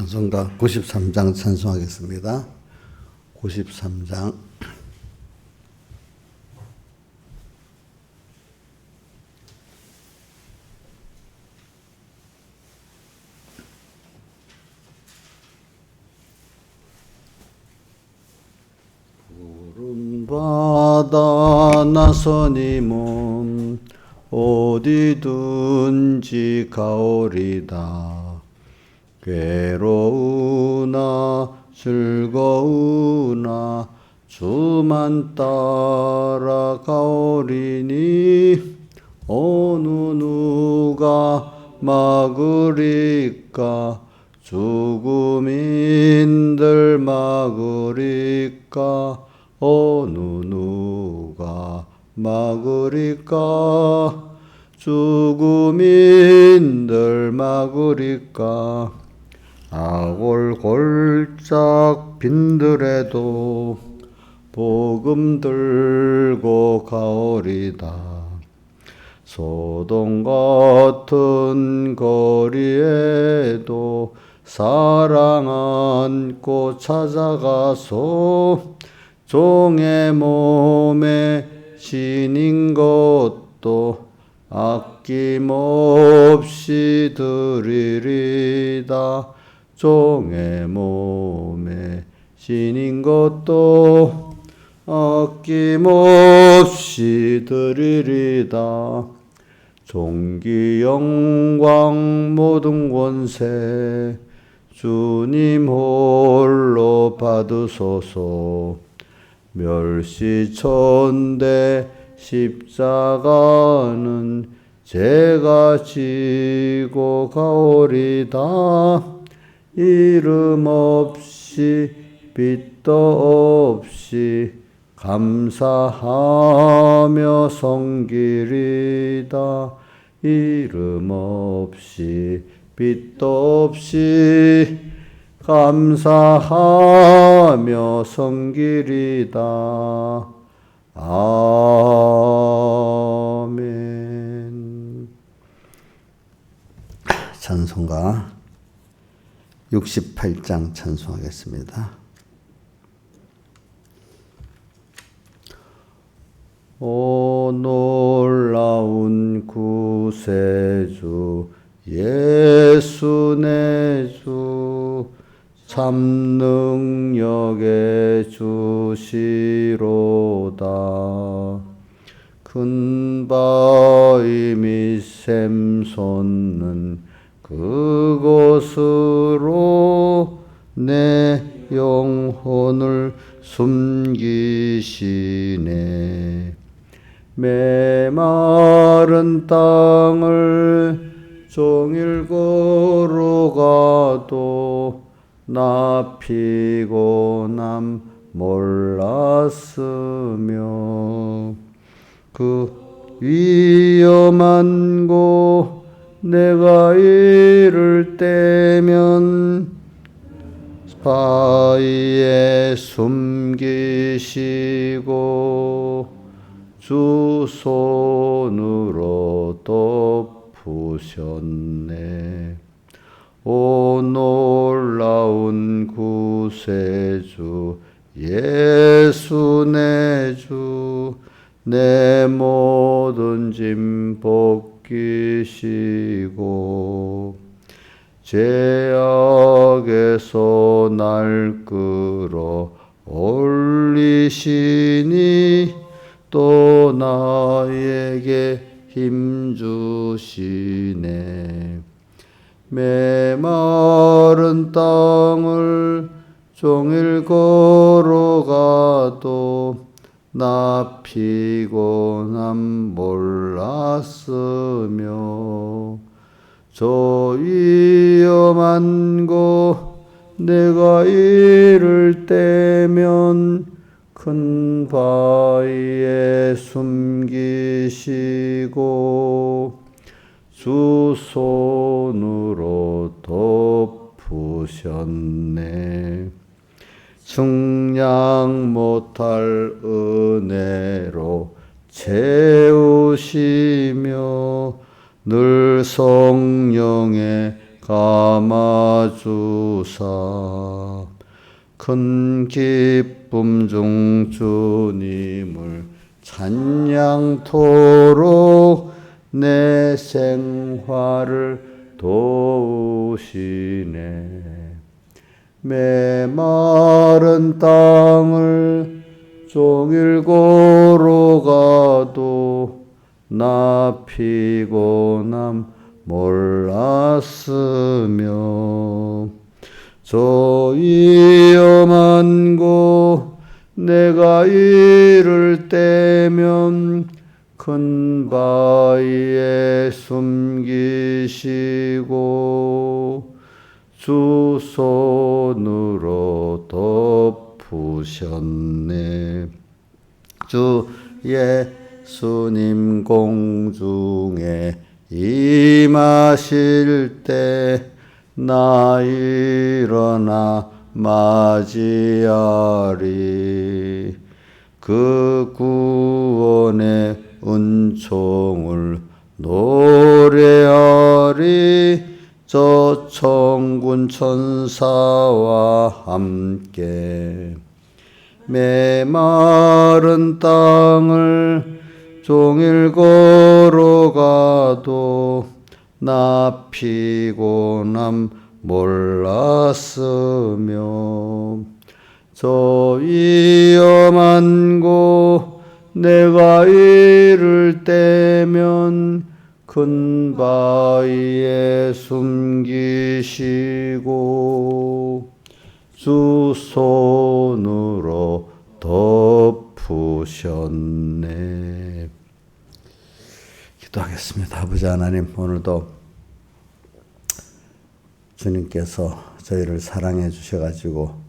찬송가 93장 찬송하겠습니다. 93장. 푸른 바다 나서니 몸 어디든지 가오리다. 괴로우나 즐거우나 주만 따라가오리니 어느 누가 막으리까. 죽음인들 막으리까. 어느 누가 막으리까. 죽음인들 막으리까. 아골 골짝 빈들에도 복음 들고 가오리다. 소돔 같은 거리에도 사랑 안고 찾아가서 종의 몸에 신인 것도 아낌없이 드리리다. 종의 몸에 신인 것도 아낌없이 드리리다. 존귀 영광 모든 권세 주님 홀로 받으소서. 멸시천대 십자가는 제가 지고 가오리다. 이름 없이 빛도 없이 감사하며 섬기리다. 이름 없이 빛도 없이 감사하며 섬기리다. 아멘. 찬송가 68장 찬송하겠습니다. 오 놀라운 구세주 예수 내 주 참 능력의 주시로다. 큰 바위 및 샘솟는 그곳으로 내 영혼을 숨기시네. 메마른 땅을 종일 걸어가도 나 피곤함 몰랐으며 그 위험한 곳 내가 이를 때면 바위에 숨기시고 주 손으로 덮으셨네. 오 놀라운 구세주 예수 내 주 내 모든 짐 벗기시고 죄악에서 날 끌어 올리시니 또 나에게 힘 주시네. 메마른 땅을 종일 걸어가도 나 피곤함 몰랐으며 저 위험한 곳 내가 이를 때면 큰 바위에 숨기시고 주 손으로 덮으셨네. 측량 못할 은혜로 채우시며 늘 성령의 감아주사 큰 기쁨 중 주님을 찬양토록 내 생활을 도우시네. 메마른 땅을 종일 걸어가도 나 피곤함 몰랐으며 저 위험한 곳 내가 이를 때면 큰 바위에 숨기시고 주 손으로 덮으셨네. 주 예수님 공중에 임하실 때 나 일어나 맞이하리. 그 구원의 은총을 노래하리. 저 천군 천사와 함께 메마른 땅을 종일 걸어가도 나 피곤함 몰랐으며 저 위험한 곳 내가 이를 때면 큰 바위에 숨기시고 주 손으로 덮으셨네. 기도하겠습니다. 아버지 하나님, 오늘도 주님께서 저희를 사랑해 주셔가지고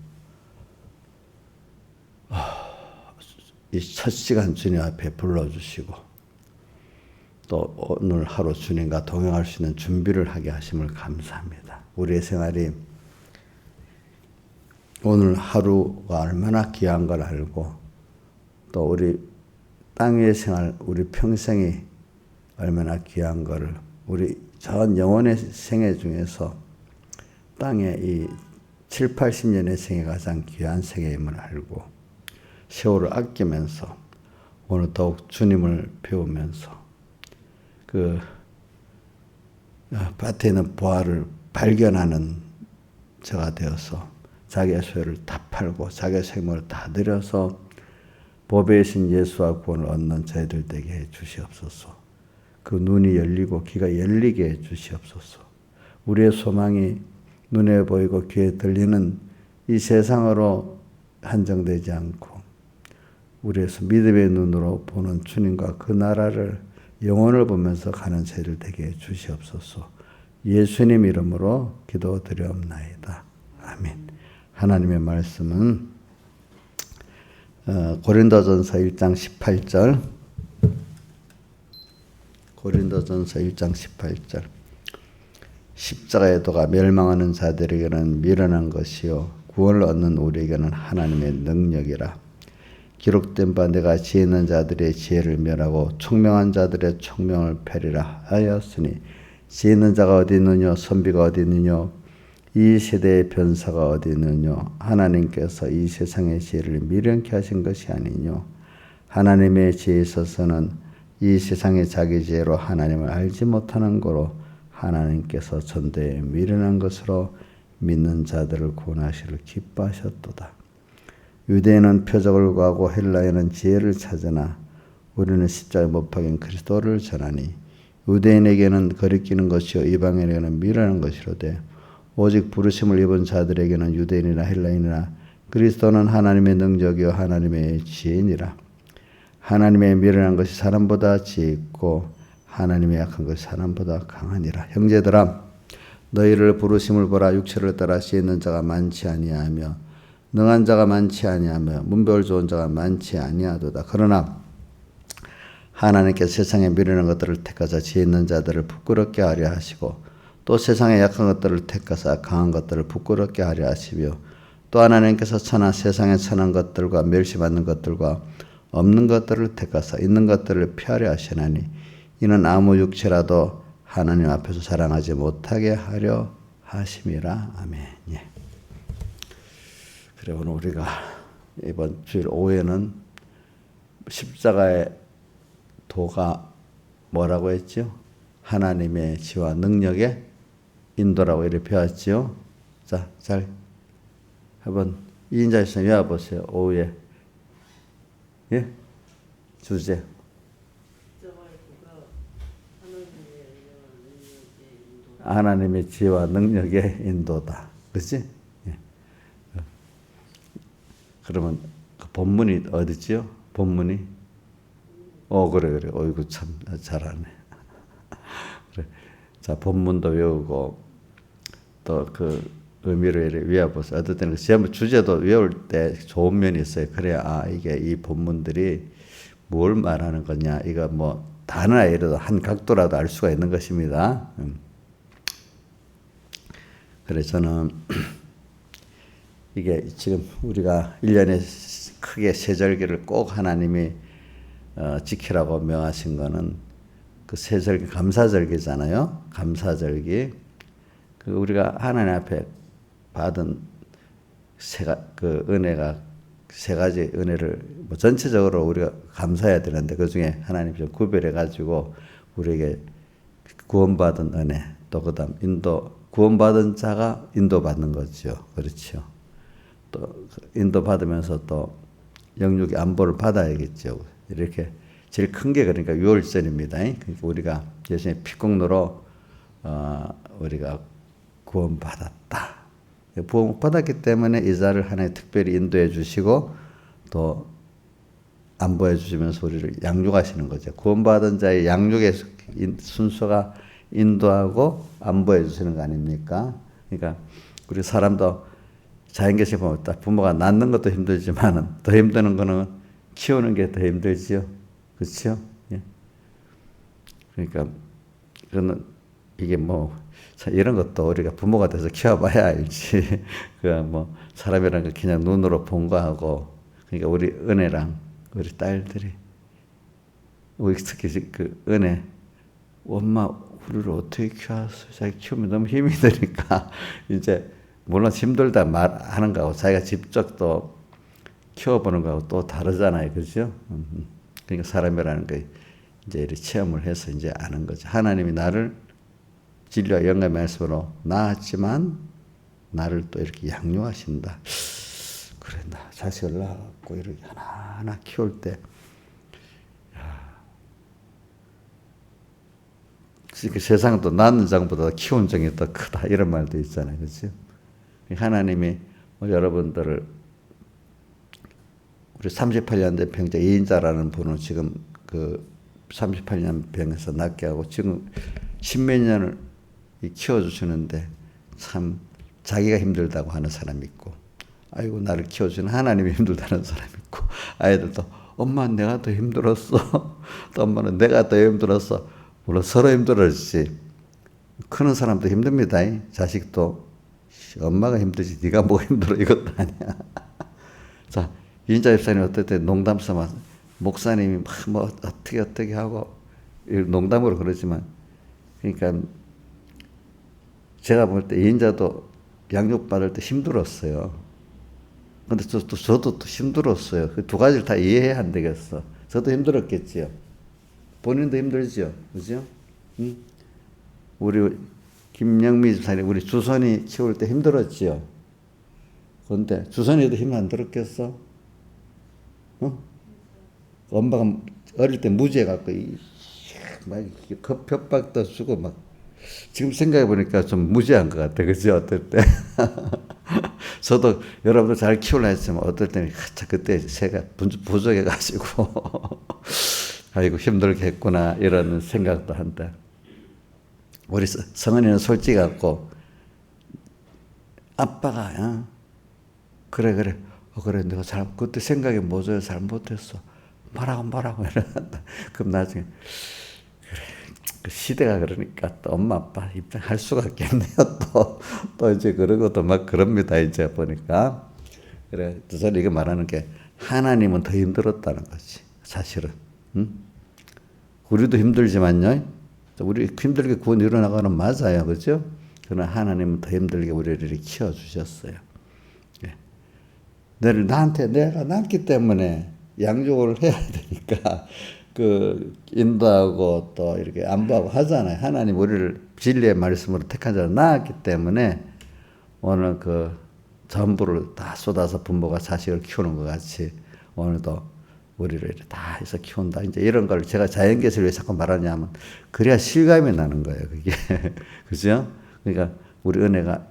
이 첫 시간 주님 앞에 불러주시고 또 오늘 하루 주님과 동행할 수 있는 준비를 하게 하심을 감사합니다. 우리의 생활이 오늘 하루가 얼마나 귀한 걸 알고 또 우리 땅의 생활, 우리 평생이 얼마나 귀한 것을 우리 전 영혼의 생애 중에서 땅의 이 7, 80년의 생애가 가장 귀한 생애임을 알고 세월을 아끼면서 오늘 더욱 주님을 배우면서 그 밭에 있는 보화를 발견하는 저가 되어서 자기의 소유를 다 팔고 자기의 생명을 다 들여서 보배이신 예수와 구원을 얻는 저희들 되게 해 주시옵소서. 그 눈이 열리고 귀가 열리게 해 주시옵소서. 우리의 소망이 눈에 보이고 귀에 들리는 이 세상으로 한정되지 않고 우리에서 믿음의 눈으로 보는 주님과 그 나라를 영혼을 보면서 가는 저희들 되게 해 주시옵소서. 예수님 이름으로 기도드려옵나이다. 아멘. 하나님의 말씀은 고린도전서 1장 18절 고린도전서 1장 18절 십자가의 도가 멸망하는 자들에게는 미련한 것이요 구원을 얻는 우리에게는 하나님의 능력이라. 기록된 바 내가 지혜 있는 자들의 지혜를 멸하고 총명한 자들의 총명을 폐리라 하였으니 지혜 있는 자가 어디 있느뇨 선비가 어디 있느뇨 이 세대의 변사가 어디 있느뇨 하나님께서 이 세상의 지혜를 미련케 하신 것이 아니뇨 하나님의 지혜에 있어서는 이 세상의 자기 지혜로 하나님을 알지 못하는 거로 하나님께서 전대에 미련한 것으로 믿는 자들을 구원하시를 기뻐하셨도다. 유대인은 표적을 구하고 헬라인은 지혜를 찾으나 우리는 십자가에 못 박인 그리스도를 전하니 유대인에게는 거리끼는 것이요 이방인에게는 미련한 것이로되 오직 부르심을 입은 자들에게는 유대인이나 헬라인이나 그리스도는 하나님의 능력이요 하나님의 지혜니라. 하나님의 미련한 것이 사람보다 지혜 있고 하나님의 약한 것이 사람보다 강하니라. 형제들아 너희를 부르심을 보라. 육체를 따라 지혜 있는 자가 많지 아니하며 능한 자가 많지 아니하며 문별 좋은 자가 많지 아니하도다. 그러나 하나님께서 세상에 미련한 것들을 택하사 지혜 있는 자들을 부끄럽게 하려 하시고 또 세상에 약한 것들을 택하사 강한 것들을 부끄럽게 하려 하시며 또 하나님께서 천한 세상에 천한 것들과 멸시받는 것들과 없는 것들을 택하사 있는 것들을 피하려 하시나니 이는 아무 육체라도 하나님 앞에서 자랑하지 못하게 하려 하심이라. 아멘. 예. 그래 오늘 우리가 이번 주일 오후에는 십자가의 도가 뭐라고 했죠? 하나님의 지와 능력의 인도라고 이렇게 배웠죠. 자, 잘 한번 2인자에서 외워보세요. 오후에. 예? 주제. 하나님의 지혜와 능력의 인도다. 그렇지? 예. 그러면 그 본문이 어디지요? 본문이? 그래. 어이구, 참 잘하네. 그래. 자, 본문도 외우고 또 그 의미를 외워보세요. 어떨 때는 그 주제도 외울 때 좋은 면이 있어요. 그래야 이게 이 본문들이 뭘 말하는 거냐. 이거 뭐 단어나 예를 들어 한 각도라도 알 수가 있는 것입니다. 그래서 저는 이게 지금 우리가 1년에 크게 세 절기를 꼭 하나님이 지키라고 명하신 거는 그 세 절기 감사절기잖아요. 감사절기. 그 우리가 하나님 앞에 받은 그 은혜가 세 가지 은혜를 뭐 전체적으로 우리가 감사해야 되는데 그 중에 하나님 좀 구별해 가지고 우리에게 구원받은 은혜 또 그다음 구원받은 자가 인도받는 거죠. 그렇죠. 또 인도받으면서 또 영육의 안보를 받아야겠죠. 이렇게 제일 큰 게 그러니까 유월절입니다. 그러니까 우리가 예수님의 피공로로 우리가 구원받았다. 구원받았기 때문에 이 자를 하나님 특별히 인도해 주시고 또 안보해 주시면서 우리를 양육하시는 거죠. 구원받은 자의 양육의 순서가 인도하고 안보해 주시는 거 아닙니까? 그러니까 우리 사람도 자연계시 보면 부모가 낳는 것도 힘들지만 더 힘드는 거는 키우는 게 더 힘들지요. 그렇죠? 예. 그러니까 그거는 이게 뭐 이런 것도 우리가 부모가 돼서 키워봐야 알지. 그 뭐 사람이라는 거 그냥 눈으로 본 거하고 그러니까 우리 은혜랑 우리 딸들이 우리 특히 그 은혜 엄마 우리를 어떻게 키웠어? 자기 키우면 너무 힘이 드니까 이제 물론 힘들다 말하는 거하고 자기가 직접 또 키워보는 거하고 또 다르잖아요, 그렇죠? 그러니까 사람이라는 게 이제 이렇게 체험을 해서 이제 아는 거죠. 하나님이 나를 진리와 영감의 말씀으로 낳았지만 나를 또 이렇게 양육하신다. 그래 나 자식을 낳았고 이렇게 하나하나 키울 때. 그 세상도 낳는 정보다 키운 정이 더 크다 이런 말도 있잖아요, 그렇죠? 하나님이 여러분들을 우리 38년 된 병자 이인자라는 분은 지금 그 38년 병에서 낫게 하고 지금 십몇 년을 키워주시는데 참 자기가 힘들다고 하는 사람이 있고 아이고 나를 키워주는 하나님이 힘들다는 사람이 있고 아이들도 엄마 내가 더 힘들었어 또 엄마는 내가 더 힘들었어 물론 서로 힘들었지 크는 사람도 힘듭니다. 자식도 엄마가 힘들지 네가 뭐가 힘들어 이것도 아니야. 자 이인자 집사님 어떨 때 농담 삼아 목사님이 뭐 어떻게 하고 농담으로 그러지만 그러니까 제가 볼 때 이인자도 양육받을 때 힘들었어요. 근데 저도 또 힘들었어요. 그 두 가지를 다 이해해야 안 되겠어. 저도 힘들었겠지요. 본인도 힘들지요. 그죠? 응? 우리 김영미 집사님, 우리 주선이 키울 때 힘들었지요. 그런데 주선이도 힘 안 들었겠어? 엄마가 어릴 때 무지해갖고 막 협박도 주고 막 지금 생각해 보니까 좀 무지한 것 같아, 그죠? 어떨 때 저도 여러분들 잘 키우려 했지만 어떨 때는 그때 새가 부족해가지고 아이고 힘들게 했구나 이런 생각도 한다. 우리 성은이는 솔직히 갖고 아빠가 그래 내가 그때 생각이 뭐죠? 잘못했어. 말하고 이러는다. 그럼 나중에 그래 그 시대가 그러니까 또 엄마 아빠 입장할 수가 없겠네요. 또 이제 그러고 또 막 그럽니다. 이제 보니까 그래 저는 이거 말하는 게 하나님은 더 힘들었다는 거지 사실은. 응? 우리도 힘들지만요. 우리 힘들게 구원 이루어나가는 맞아요, 그렇죠? 그러나 하나님은 더 힘들게 우리를 키워주셨어요. 내가 낳기 때문에 양육을 해야 되니까 인도하고 또 이렇게 안보하고 하잖아요. 하나님 우리를 진리의 말씀으로 택한 자를 낳았기 때문에 오늘 전부를 다 쏟아서 부모가 자식을 키우는 것 같이 오늘도 우리를 다 해서 키운다. 이제 이런 걸 제가 자연계시를 왜 자꾸 말하냐면 그래야 실감이 나는 거예요. 그게 그죠? 그러니까 우리 은혜가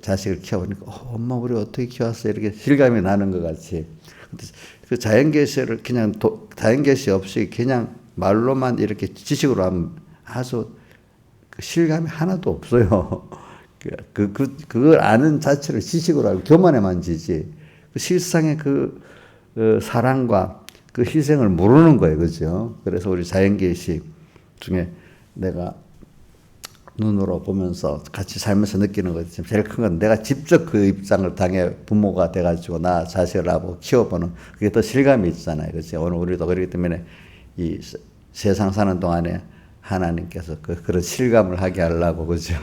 자식을 키워보니까 엄마 우리 어떻게 키웠어 이렇게 실감이 나는 것 같이 그 자연계시를 그냥 자연계시 없이 그냥 말로만 이렇게 지식으로 하면 아주 실감이 하나도 없어요. 그걸 아는 자체를 지식으로 알고 교만에만 지지 실상의 사랑과 그 희생을 모르는 거예요. 그죠? 그래서 우리 자연계시 중에 내가 눈으로 보면서 같이 살면서 느끼는 것이 제일 큰 건 내가 직접 그 입장을 당해 부모가 돼가지고 나 자식을 낳고 키워보는 그게 더 실감이 있잖아요. 그렇죠? 오늘 우리도 그렇기 때문에 이 세상 사는 동안에 하나님께서 그런 실감을 하게 하려고 그죠?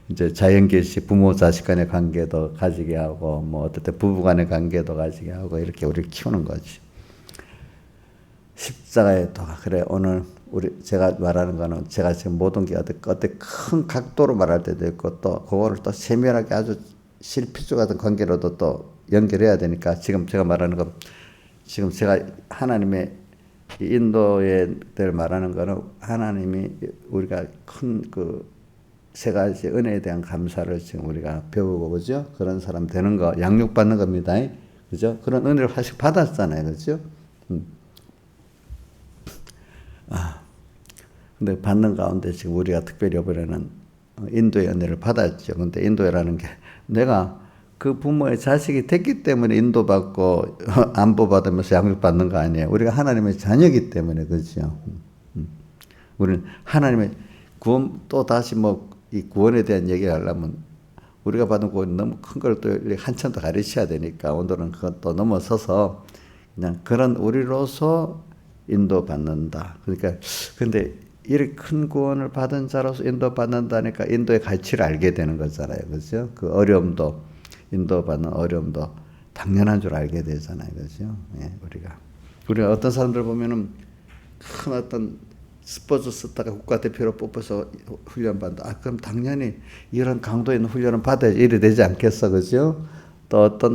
이제 자연계시 부모 자식 간의 관계도 가지게 하고 뭐 어떨 때 부부 간의 관계도 가지게 하고 이렇게 우리를 키우는 거지. 십자가의 도가 그래 오늘 제가 말하는 거는 제가 지금 모든 게 어떤 큰 각도로 말할 때도 있고 또 그거를 또 세밀하게 아주 실피주 같은 관계로도 또 연결해야 되니까 지금 제가 말하는 건 지금 제가 하나님의 인도에들 말하는 거는 하나님이 우리가 큰 세 가지 은혜에 대한 감사를 지금 우리가 배우고 그죠? 그런 사람 되는 거 양육받는 겁니다. 그죠? 그런 은혜를 사실 받았잖아요. 그죠? 근데 받는 가운데 지금 우리가 특별히 이번에는 인도의 은혜를 받았죠. 근데 인도라는 게 내가 그 부모의 자식이 됐기 때문에 인도받고 안보받으면서 양육받는 거 아니에요. 우리가 하나님의 자녀이기 때문에 그렇죠. 우리는 하나님의 구원 또 다시 이 구원에 대한 얘기를 하려면 우리가 받은 구원이 너무 큰 걸 또 한참 더 가르쳐야 되니까 오늘은 그것도 넘어서서 그냥 그런 우리로서 인도받는다. 그러니까 근데 이렇게 큰 구원을 받은 자로서 인도받는다니까 인도의 가치를 알게 되는 거잖아요. 그렇죠? 그 어려움도 인도받는 어려움도 당연한 줄 알게 되잖아요. 그렇죠? 예, 우리가 어떤 사람들 보면은 큰 어떤 스포츠 스타가 국가대표로 뽑혀서 훈련받는다. 그럼 당연히 이런 강도 있는 훈련을 받아야지 이래 되지 않겠어. 그죠? 또 어떤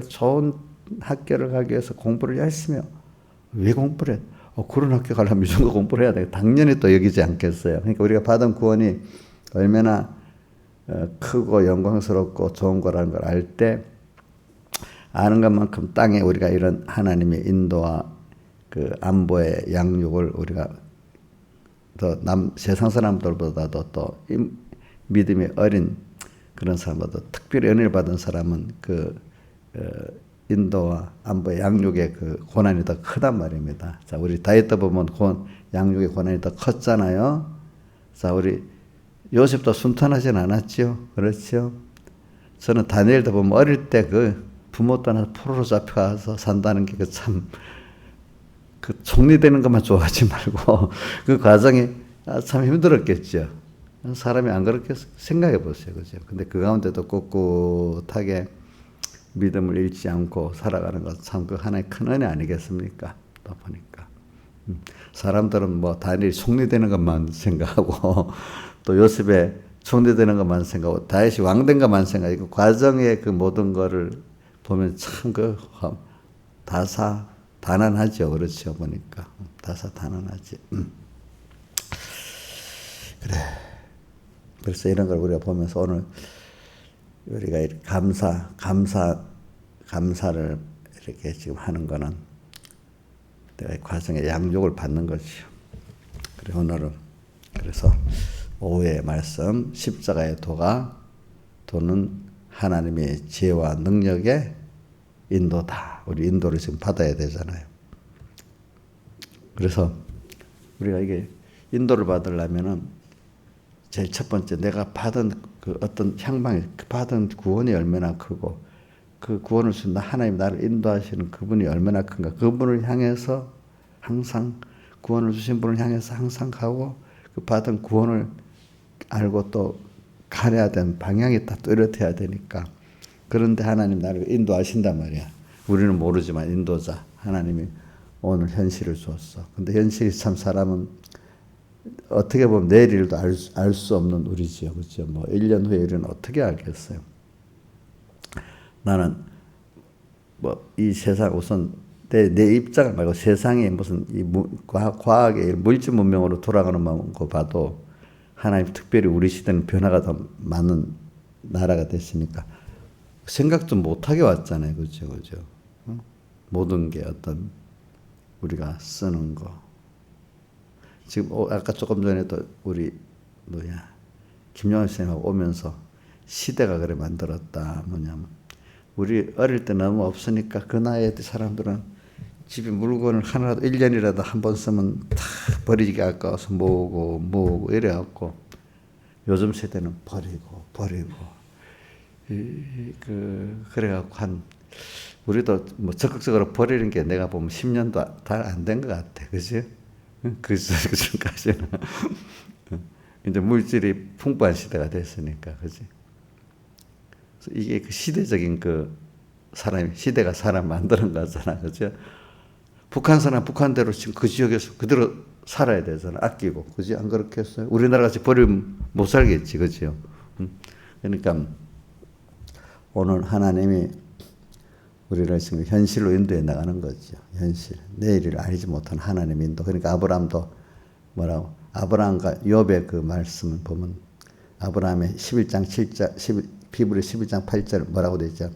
좋은 학교를 가기 위해서 공부를 열심히 해요. 왜 공부를 해? 그런 학교 가려면 이 정도 공부를 해야 돼. 당연히 또 여기지 않겠어요. 그러니까 우리가 받은 구원이 얼마나 크고 영광스럽고 좋은 거라는 걸 알 때 아는 것만큼 땅에 우리가 이런 하나님의 인도와 안보의 양육을 우리가 더 세상 사람들보다도 또 믿음이 어린 그런 사람보다 특별히 은혜를 받은 사람은 인도와 안보의 양육의 고난이 더 크단 말입니다. 자, 우리 다윗도 보면 양육의 고난이 더 컸잖아요. 자, 우리 요셉도 순탄하진 않았죠. 그렇죠. 저는 다니엘도 보면 어릴 때 부모 떠나서 포로로 잡혀가서 산다는 게 참 총리되는 것만 좋아하지 말고 그 과정이 참 힘들었겠죠. 사람이 안 그렇게 생각해 보세요. 그죠? 근데 그 가운데도 꿋꿋하게 믿음을 잃지 않고 살아가는 것 참 하나의 큰 은혜 아니겠습니까? 또 보니까. 사람들은 다니엘이 총리되는 것만 생각하고 또 요셉의 총리되는 것만 생각하고 다윗이 왕된 것만 생각하고 과정의 모든 거를 보면 참 다사다난하죠. 그렇죠. 보니까 다사다난하지. 그래. 그래서 이런 걸 우리가 보면서 오늘 우리가 감사를 이렇게 지금 하는 거는 내가 과정에 양육을 받는 거지요. 그래 오늘은 그래서 오후의 말씀 십자가의 도는 하나님의 지혜와 능력의 인도다. 우리 인도를 지금 받아야 되잖아요. 그래서 우리가 이게 인도를 받으려면은 제일 첫 번째 내가 받은 어떤 향방이 받은 구원이 얼마나 크고 그 구원을 주신 하나님 나를 인도하시는 그분이 얼마나 큰가. 그분을 향해서 항상 구원을 주신 분을 향해서 항상 가고 그 받은 구원을 알고 또 가야 되는 방향이 다 뚜렷해야 되니까. 그런데 하나님 나를 인도하신단 말이야. 우리는 모르지만 인도자 하나님이 오늘 현실을 줬어. 근데 현실이 참 사람은 어떻게 보면 내일 일도 알 수 없는 우리지요. 그렇죠? 뭐 1년 후에 일은 어떻게 알겠어요. 나는 뭐 이 세상 우선 내 입장을 말고 세상이 무슨 이 과학의 물질 문명으로 돌아가는 거 봐도 하나님 특별히 우리 시대는 변화가 더 많은 나라가 됐으니까 생각도 못하게 왔잖아요. 그죠? 그죠? 모든 게 어떤 우리가 쓰는 거. 지금 아까 조금 전에도 우리 김영환 선생님하고 오면서 시대가 그래 만들었다. 뭐냐면 우리 어릴 때 너무 없으니까 그 나이에 사람들은 집에 물건을 하나라도 1년이라도 한 번 쓰면 다 버리기 아까워서 모으고 이래갖고 요즘 세대는 버리고 그래갖고 우리도 뭐 적극적으로 버리는 게 내가 보면 10년도 다 안 된 것 같아. 그지? 그 전까지는 이제 물질이 풍부한 시대가 됐으니까. 그지? 이게 그 시대적인 시대가 사람 만드는 거잖아. 그죠? 북한 사람 북한대로 지금 그 지역에서 그대로 살아야 되잖아. 아끼고. 그지? 안 그렇게 했어요? 우리나라 같이 버리면 못 살겠지. 그죠? 그러니까 오늘 하나님이 우리를 지금 현실로 인도해 나가는 거죠. 현실. 내일을 알지 못한 하나님의 인도. 그러니까 아브라함도 아브라함과 욥의 그 말씀을 보면 아브라함의 11장 7절, 히브리 11장 8절 뭐라고 되어 있죠?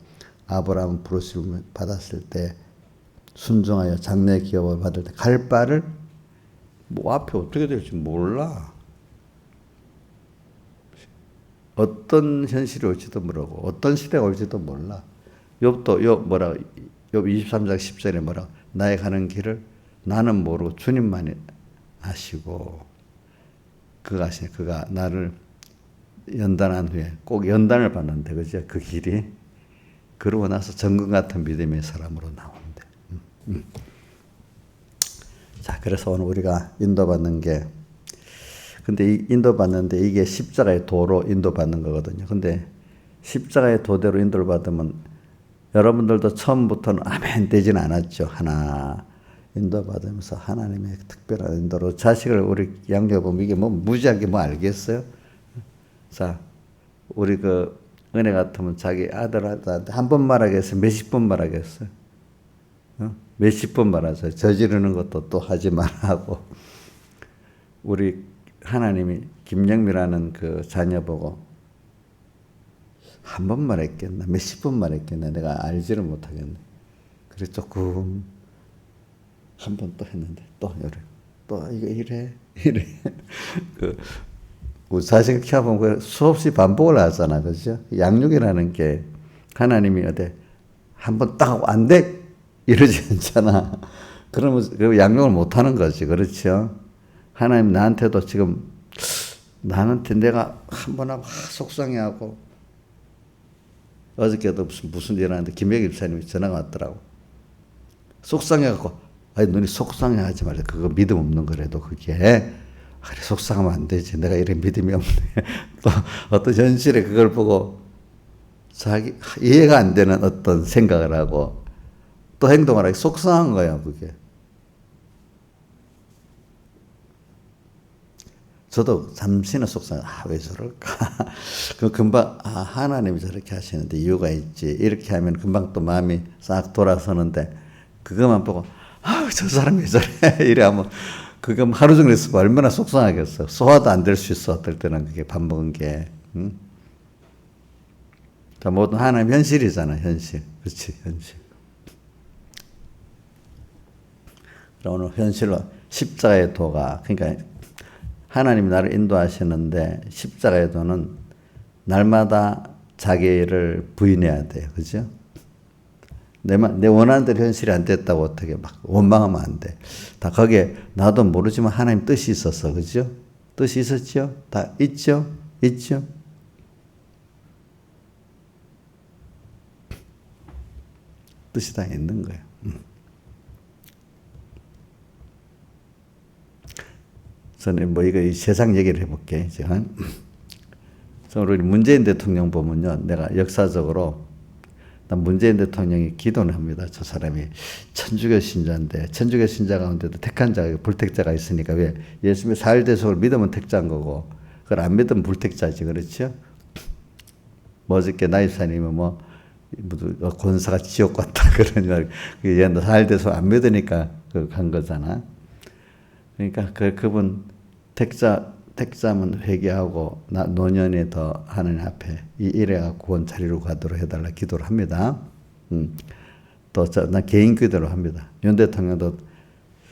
아브라함은 부르심을 받았을 때 순종하여 장래 기업을 받을 때 갈 바를 뭐 앞에 어떻게 될지 몰라. 어떤 현실이 올지도 모르고 어떤 시대가 올지도 몰라. 욥 23장 10절에 뭐라고 나의 가는 길을 나는 모르고 주님만이 아시고 그가 나를 연단한 후에 꼭 연단을 받는데 그죠? 그 길이 그러고 나서 정금 같은 믿음의 사람으로 나온대. 자, 그래서 오늘 우리가 인도받는 게 근데 인도받는데 이게 십자가의 도로 인도받는 거거든요. 근데 십자가의 도대로 인도를 받으면 여러분들도 처음부터는 아멘 되진 않았죠. 하나 인도받으면서 하나님의 특별한 인도로 자식을 우리 양육해보면 이게 뭐 무지하게 뭐 알겠어요? 자, 우리 그 은혜 같으면 자기 아들한테 한 번 말하겠어요? 몇십 번 말하겠어요? 몇십 번 말하죠. 저지르는 것도 또 하지 말라고. 우리 하나님이 김영미라는 그 자녀 보고 한 번 말했겠나? 몇십 번 말했겠나? 내가 알지를 못하겠네. 그래서 조금 한 번 또 했는데 또 이거 이래. 우리 자식을 키워보면 수없이 반복을 하잖아. 그죠? 양육이라는 게 하나님이 한 번 딱 하고 안 돼! 이러지 않잖아. 그러면 그 양육을 못 하는 거지. 그렇죠? 하나님 나한테도 지금 나한테 내가 한 번 하고 속상해하고 어저께도 무슨 일 하는데 김혜기 집사님이 전화가 왔더라고. 속상해갖고 아니 너니 속상해하지 말자. 그거 믿음 없는 거라도 그게 그래 속상하면 안 되지. 내가 이런 믿음이 없네. 또 어떤 현실에 그걸 보고 자기 이해가 안 되는 어떤 생각을 하고 또 행동을 하기 속상한 거야 그게. 저도 잠시는 속상해. 왜 저럴까? 그 금방 하나님이 저렇게 하시는데 이유가 있지. 이렇게 하면 금방 또 마음이 싹 돌아서는데 그것만 보고 저 사람 왜 저래? 이래 하면 그거 하루 종일 있으면 얼마나 속상하겠어. 소화도 안 될 수 있어. 어떨 때는 그게 밥 먹은 게. 응? 자, 모든 하나님 현실이잖아. 현실. 그렇지 현실. 오늘 현실로 십자가의 도가 그러니까 하나님이 나를 인도하시는데 십자가의 도는 날마다 자기를 부인해야 돼요. 그죠? 내 원하는 대로 현실이 안 됐다고 어떻게 막 원망하면 안 돼. 다 거기에 나도 모르지만 하나님 뜻이 있었어. 그죠? 뜻이 있었죠? 다 있죠? 있죠? 뜻이 다 있는 거예요. 저는 뭐 이거 이 세상 얘기를 해볼게. 우리 문재인 대통령 보면요, 내가 역사적으로 난 문재인 대통령이 기도는 합니다. 저 사람이 천주교 신자인데 천주교 신자 가운데도 택한 자가 불택자가 있으니까 왜 예수님의 사일대속을 믿으면 택자인 거고 그걸 안 믿으면 불택자지 그렇죠? 어저께 나이사님은 뭐 권사가 지옥 같다 그런 말 얘는 사일대속 안 믿으니까 간 거잖아. 그러니까 그분 택자면 회개하고 노년에 더 하나님 앞에 이래가 구원 자리로 가도록 해달라 기도를 합니다. 또 난 개인 기도를 합니다. 윤 대통령도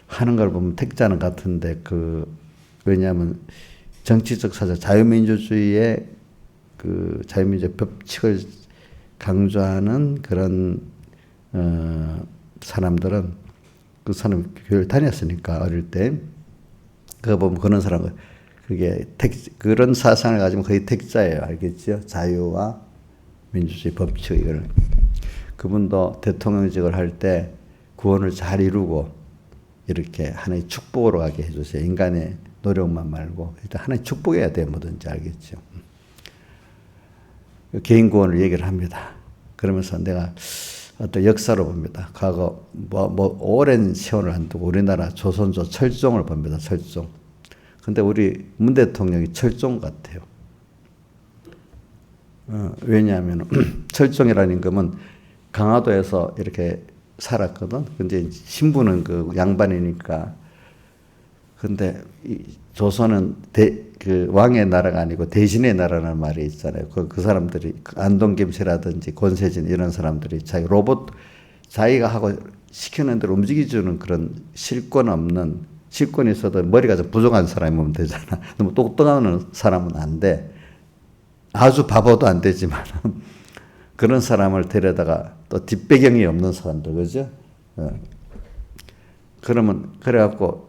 하는 걸 보면 택자는 같은데 왜냐하면 정치적 사자 자유민주주의의 자유민주주의 법칙을 강조하는 그런 사람들은 그 사람 교회를 다녔으니까 어릴 때 그거 보면 그런 사람은 그게 그런 사상을 가지면 거의 택자예요. 알겠죠? 자유와 민주주의 법칙 이거를. 그분도 대통령직을 할 때 구원을 잘 이루고 이렇게 하나의 축복으로 가게 해주세요. 인간의 노력만 말고 일단 하나의 축복해야 돼 뭐든지 알겠죠? 개인 구원을 얘기를 합니다. 그러면서 내가 어떤 역사로 봅니다. 과거 오랜 세월을 안 두고 우리나라 조선조 철종을 봅니다. 철종. 근데 우리 문 대통령이 철종 같아요. 왜냐하면 철종이라는 임금은 강화도에서 이렇게 살았거든. 근데 신부는 그 양반이니까. 근데 이 조선은 그 왕의 나라가 아니고 대신의 나라라는 말이 있잖아요. 그 사람들이 안동김씨라든지 권세진 이런 사람들이 자기가 하고 시키는 대로 움직여주는 그런 실권 없는 실권이 있어도 머리가 좀 부족한 사람이면 되잖아. 너무 똑똑한 사람은 안 돼. 아주 바보도 안 되지만 그런 사람을 데려다가 또 뒷배경이 없는 사람들 그죠? 그래갖고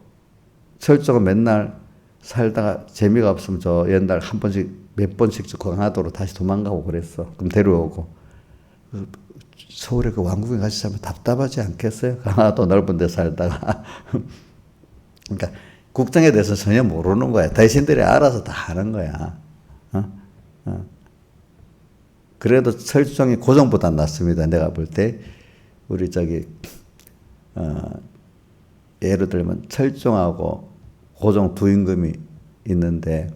철저가 맨날 살다가 재미가 없으면 저 옛날 한 번씩 몇 번씩 저 강화도로 다시 도망가고 그랬어. 그럼 데려오고 서울에 그 왕궁에 같이 살면 답답하지 않겠어요? 강화도 넓은 데 살다가 그러니까 국정에 대해서 전혀 모르는 거야. 대신들이 알아서 다 하는 거야. 그래도 철종이 고종보다 낫습니다. 내가 볼 때 우리 예를 들면 철종하고 고종 두 임금이 있는데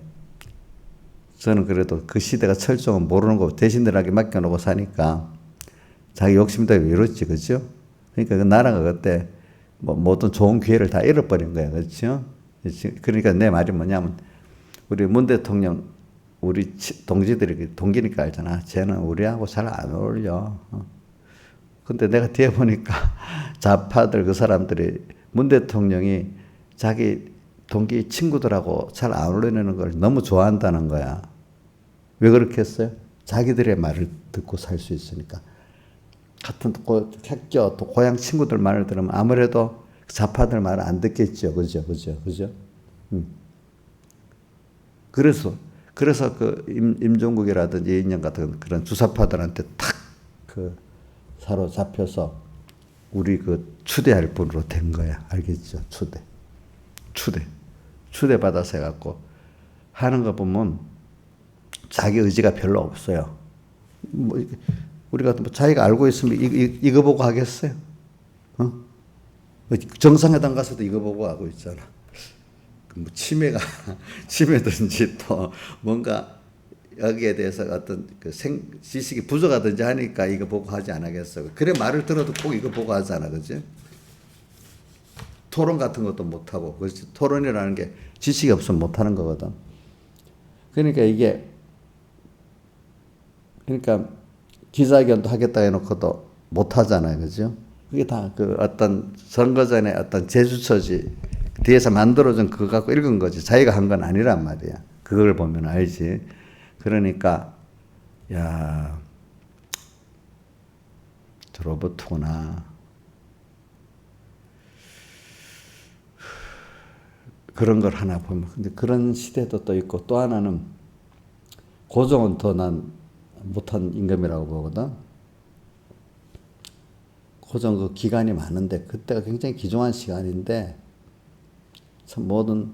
저는 그래도 그 시대가 철종은 모르는 거 대신들에게 맡겨놓고 사니까 자기 욕심도 이렇지 그죠? 그러니까 그 나라가 그때 모든 좋은 기회를 다 잃어버린 거야 그렇죠? 그러니까 내 말이 뭐냐면 우리 문 대통령 우리 동지들이 동기니까 알잖아. 쟤는 우리하고 잘 안 어울려. 근데 내가 뒤에 보니까 좌파들 그 사람들이 문 대통령이 자기 동기 친구들하고 잘 안 어울리는 걸 너무 좋아한다는 거야. 왜 그렇게 했어요? 자기들의 말을 듣고 살 수 있으니까. 같은 학교 또 고향 친구들 말을 들으면 아무래도 좌파들 말을 안 듣겠죠. 그죠? 그래서 그 임종국이라든지 이인영 같은 그런 주사파들한테 탁 사로잡혀서 우리 추대할 분으로 된 거야. 알겠죠? 추대받아서 해갖고 하는 거 보면 자기 의지가 별로 없어요. 우리가 자기가 알고 있으면 이거 보고 하겠어요? 정상회담 가서도 이거 보고 하고 있잖아. 치매든지 또 뭔가 여기에 대해서 어떤 지식이 부족하든지 하니까 이거 보고 하지 않겠어. 그래 말을 들어도 꼭 이거 보고 하잖아. 그지? 토론 같은 것도 못하고. 그렇지? 토론이라는 게 지식이 없으면 못하는 거거든. 그러니까 기자회견도 하겠다 해놓고도 못하잖아요. 그죠? 그게 다 어떤 선거 전에 어떤 제주처지 뒤에서 만들어준 그거 갖고 읽은 거지. 자기가 한 건 아니란 말이야. 그걸 보면 알지. 그러니까 야, 저 로봇구나. 그런 걸 하나 보면 근데 그런 시대도 또 있고 또 하나는 고종은 더 난 못한 임금이라고 보거든. 고종 그 기간이 많은데 그때가 굉장히 귀중한 시간인데 참 모든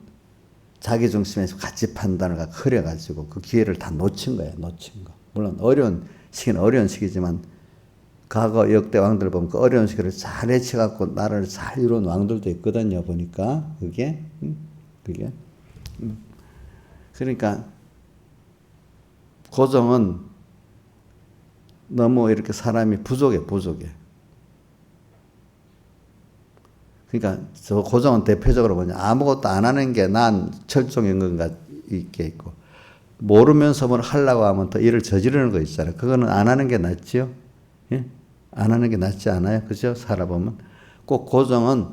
자기 중심에서 가치 판단을 흐려가지고 그 기회를 다 놓친 거예요. 놓친 거. 물론 어려운 시기는 어려운 시기지만 과거 역대 왕들 보면 그 어려운 시기를 잘 헤쳐갖고 나라를 잘 이룬 왕들도 있거든요. 보니까 그게 그러니까 고종은 너무 이렇게 사람이 부족해. 그러니까 저 고종은 대표적으로 뭐냐, 아무것도 안 하는 게 난 철종인 건가 있게 있고, 모르면서 뭘 하려고 하면 더 일을 저지르는 거 있잖아요. 그거는 안 하는 게 낫지요. 예? 안 하는 게 낫지 않아요? 그죠? 살아보면 꼭 고종은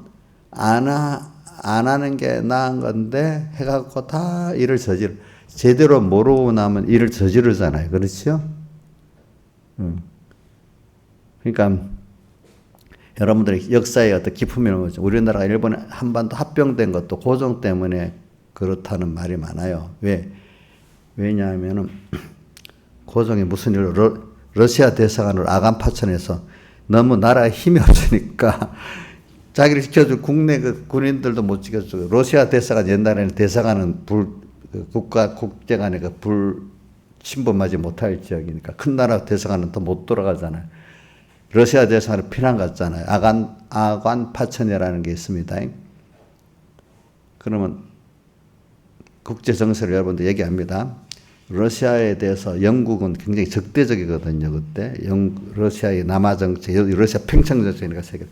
안 하는 게 나은 건데 해갖고 다 일을 제대로 모르고 나면 일을 저지르잖아요. 그렇죠? 그러니까 여러분들이 역사의 어떤 기품이라는 거죠. 우리나라가 일본에 한반도 합병된 것도 고종 때문에 그렇다는 말이 많아요. 왜냐하면은 고종이 무슨 일로 러시아 대사관을 아간파천에서 너무 나라에 힘이 없으니까 자기를 지켜줄 국내 그 군인들도 못 지켜주고, 러시아 대사관 옛날에는 대사관은 국제간의 침범하지 못할 지역이니까 큰 나라 대사관은 더 못 돌아가잖아요. 러시아 대사관을 피난 갔잖아요. 아관 파천이라는 게 있습니다. 그러면 국제 정세를 여러분들 얘기합니다. 러시아에 대해서 영국은 굉장히 적대적이거든요. 그때 러시아의 남하 정책, 러시아 평창 정책이니까 세계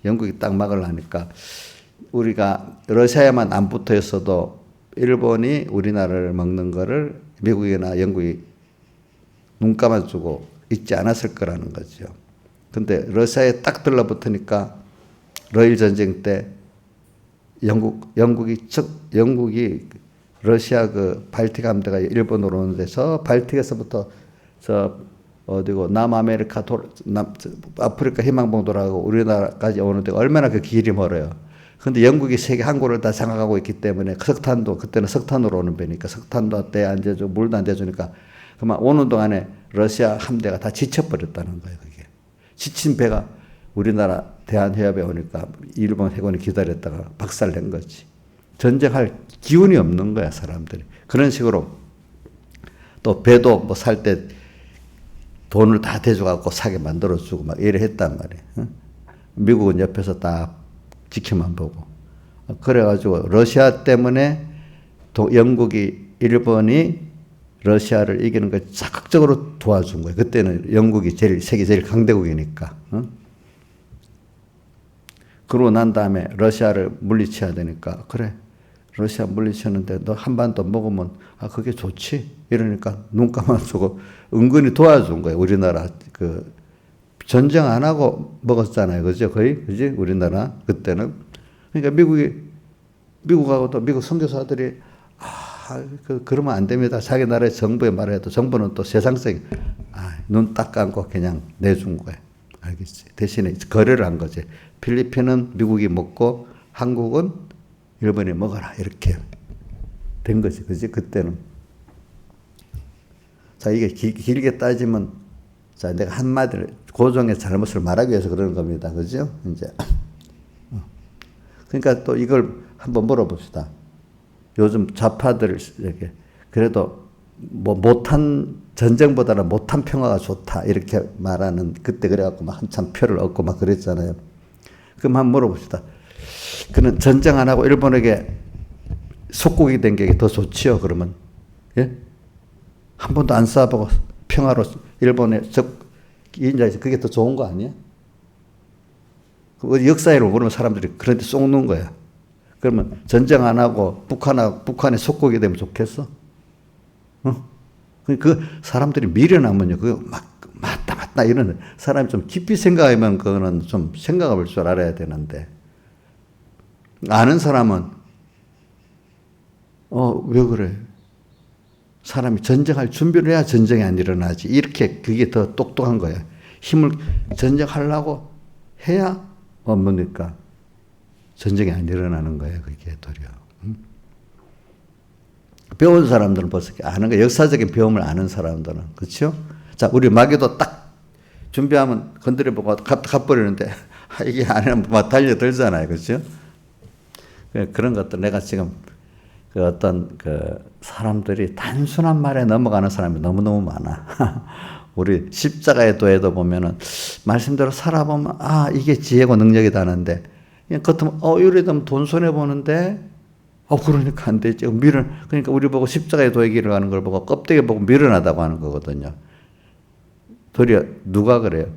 영국이 딱 막으려니까 우리가 러시아에만 안 붙어 있어도 일본이 우리나라를 먹는 거를 미국이나 영국이 눈 감아주고 있지 않았을 거라는 거죠. 근데 러시아에 딱 들러붙으니까 러일 전쟁 때 영국이 러시아 그 발틱 함대가 일본으로 오는데 저 발틱에서부터 저 어디고 남아메리카 아프리카 희망봉도라고 우리나라까지 오는데 얼마나 그 길이 멀어요. 근데 영국이 세계 항구를 다 장악하고 있기 때문에 석탄도 그때는 석탄으로 오는 배니까 석탄도 때 안 대주고 물도 안 대주니까 그만 오는 동안에 러시아 함대가 다 지쳐버렸다는 거예요. 그게 지친 배가 우리나라 대한해협에 오니까 일본 해군이 기다렸다가 박살낸 거지. 전쟁할 기운이 없는 거야, 사람들이. 그런 식으로 또 배도 뭐 살 때 돈을 다 대줘갖고 사게 만들어주고 막 이래 했단 말이에요. 미국은 옆에서 딱 지켜만 보고. 그래가지고 러시아 때문에 영국이, 일본이 러시아를 이기는 걸 적극적으로 도와준 거예요. 그때는 영국이 세계 제일 강대국이니까. 그러고 난 다음에 러시아를 물리쳐야 되니까, 그래, 러시아 물리쳤는데 너 한반도 먹으면 그게 좋지? 이러니까 눈 감아주고 은근히 도와준 거예요. 우리나라 전쟁 안 하고 먹었잖아요. 그죠? 거의, 그지? 우리나라 그때는. 그러니까 미국하고도 미국 선교사들이 그러면 안 됩니다. 자기 나라의 정부에 말해도 정부는 또 세상적인 눈 딱 감고 그냥 내준 거예요. 알겠지? 대신에 거래를 한 거지. 필리핀은 미국이 먹고 한국은 일본이 먹어라. 이렇게 된 거지. 그지? 그때는. 자, 이게 길게 따지면, 자, 내가 한마디를, 고종의 잘못을 말하기 위해서 그러는 겁니다. 그죠? 이제. 그러니까 또 이걸 한번 물어봅시다. 요즘 좌파들, 이렇게, 그래도 전쟁보다는 못한 평화가 좋다. 이렇게 말하는, 그때 그래갖고 막 한참 표를 얻고 막 그랬잖아요. 그럼 한번 물어봅시다. 그는 전쟁 안 하고 일본에게 속국이 된 게 더 좋지요, 그러면? 예? 한 번도 안 싸보고 평화로 일본에 인자해서 그게 더 좋은 거 아니야? 역사를 모르는 사람들이 그런데 쏙는 거야. 그러면 전쟁 안 하고 북한의 속국이 되면 좋겠어? 그 사람들이 미련하면요, 그거 맞다 이러는 사람이 좀 깊이 생각하면 그거는 좀 생각해 볼 줄 알아야 되는데, 아는 사람은 왜 그래? 사람이 전쟁할 준비를 해야 전쟁이 안 일어나지. 이렇게 그게 더 똑똑한 거야. 전쟁하려고 해야 뭡니까? 전쟁이 안 일어나는 거예요. 그게 도리어. 배운 사람들은 벌써 아는 거예요. 역사적인 배움을 아는 사람들은. 그렇죠? 자, 우리 마귀도 딱 준비하면 건드려보고 가버리는데 이게 안 하면 막 달려들잖아요. 그렇죠? 그런 것들 내가 지금 그 어떤 그 사람들이 단순한 말에 넘어가는 사람이 너무너무 많아. 우리 십자가의 도에도 보면은 말씀대로 살아보면 이게 지혜고 능력이다 하는데 그냥 겉으면 이래도 돈 손해 보는데 그러니까 안 되지. 그러니까 우리 보고 십자가의 도의 길을 가는 걸 보고 껍데기 보고 미련하다고 하는 거거든요. 도리어 누가 그래요?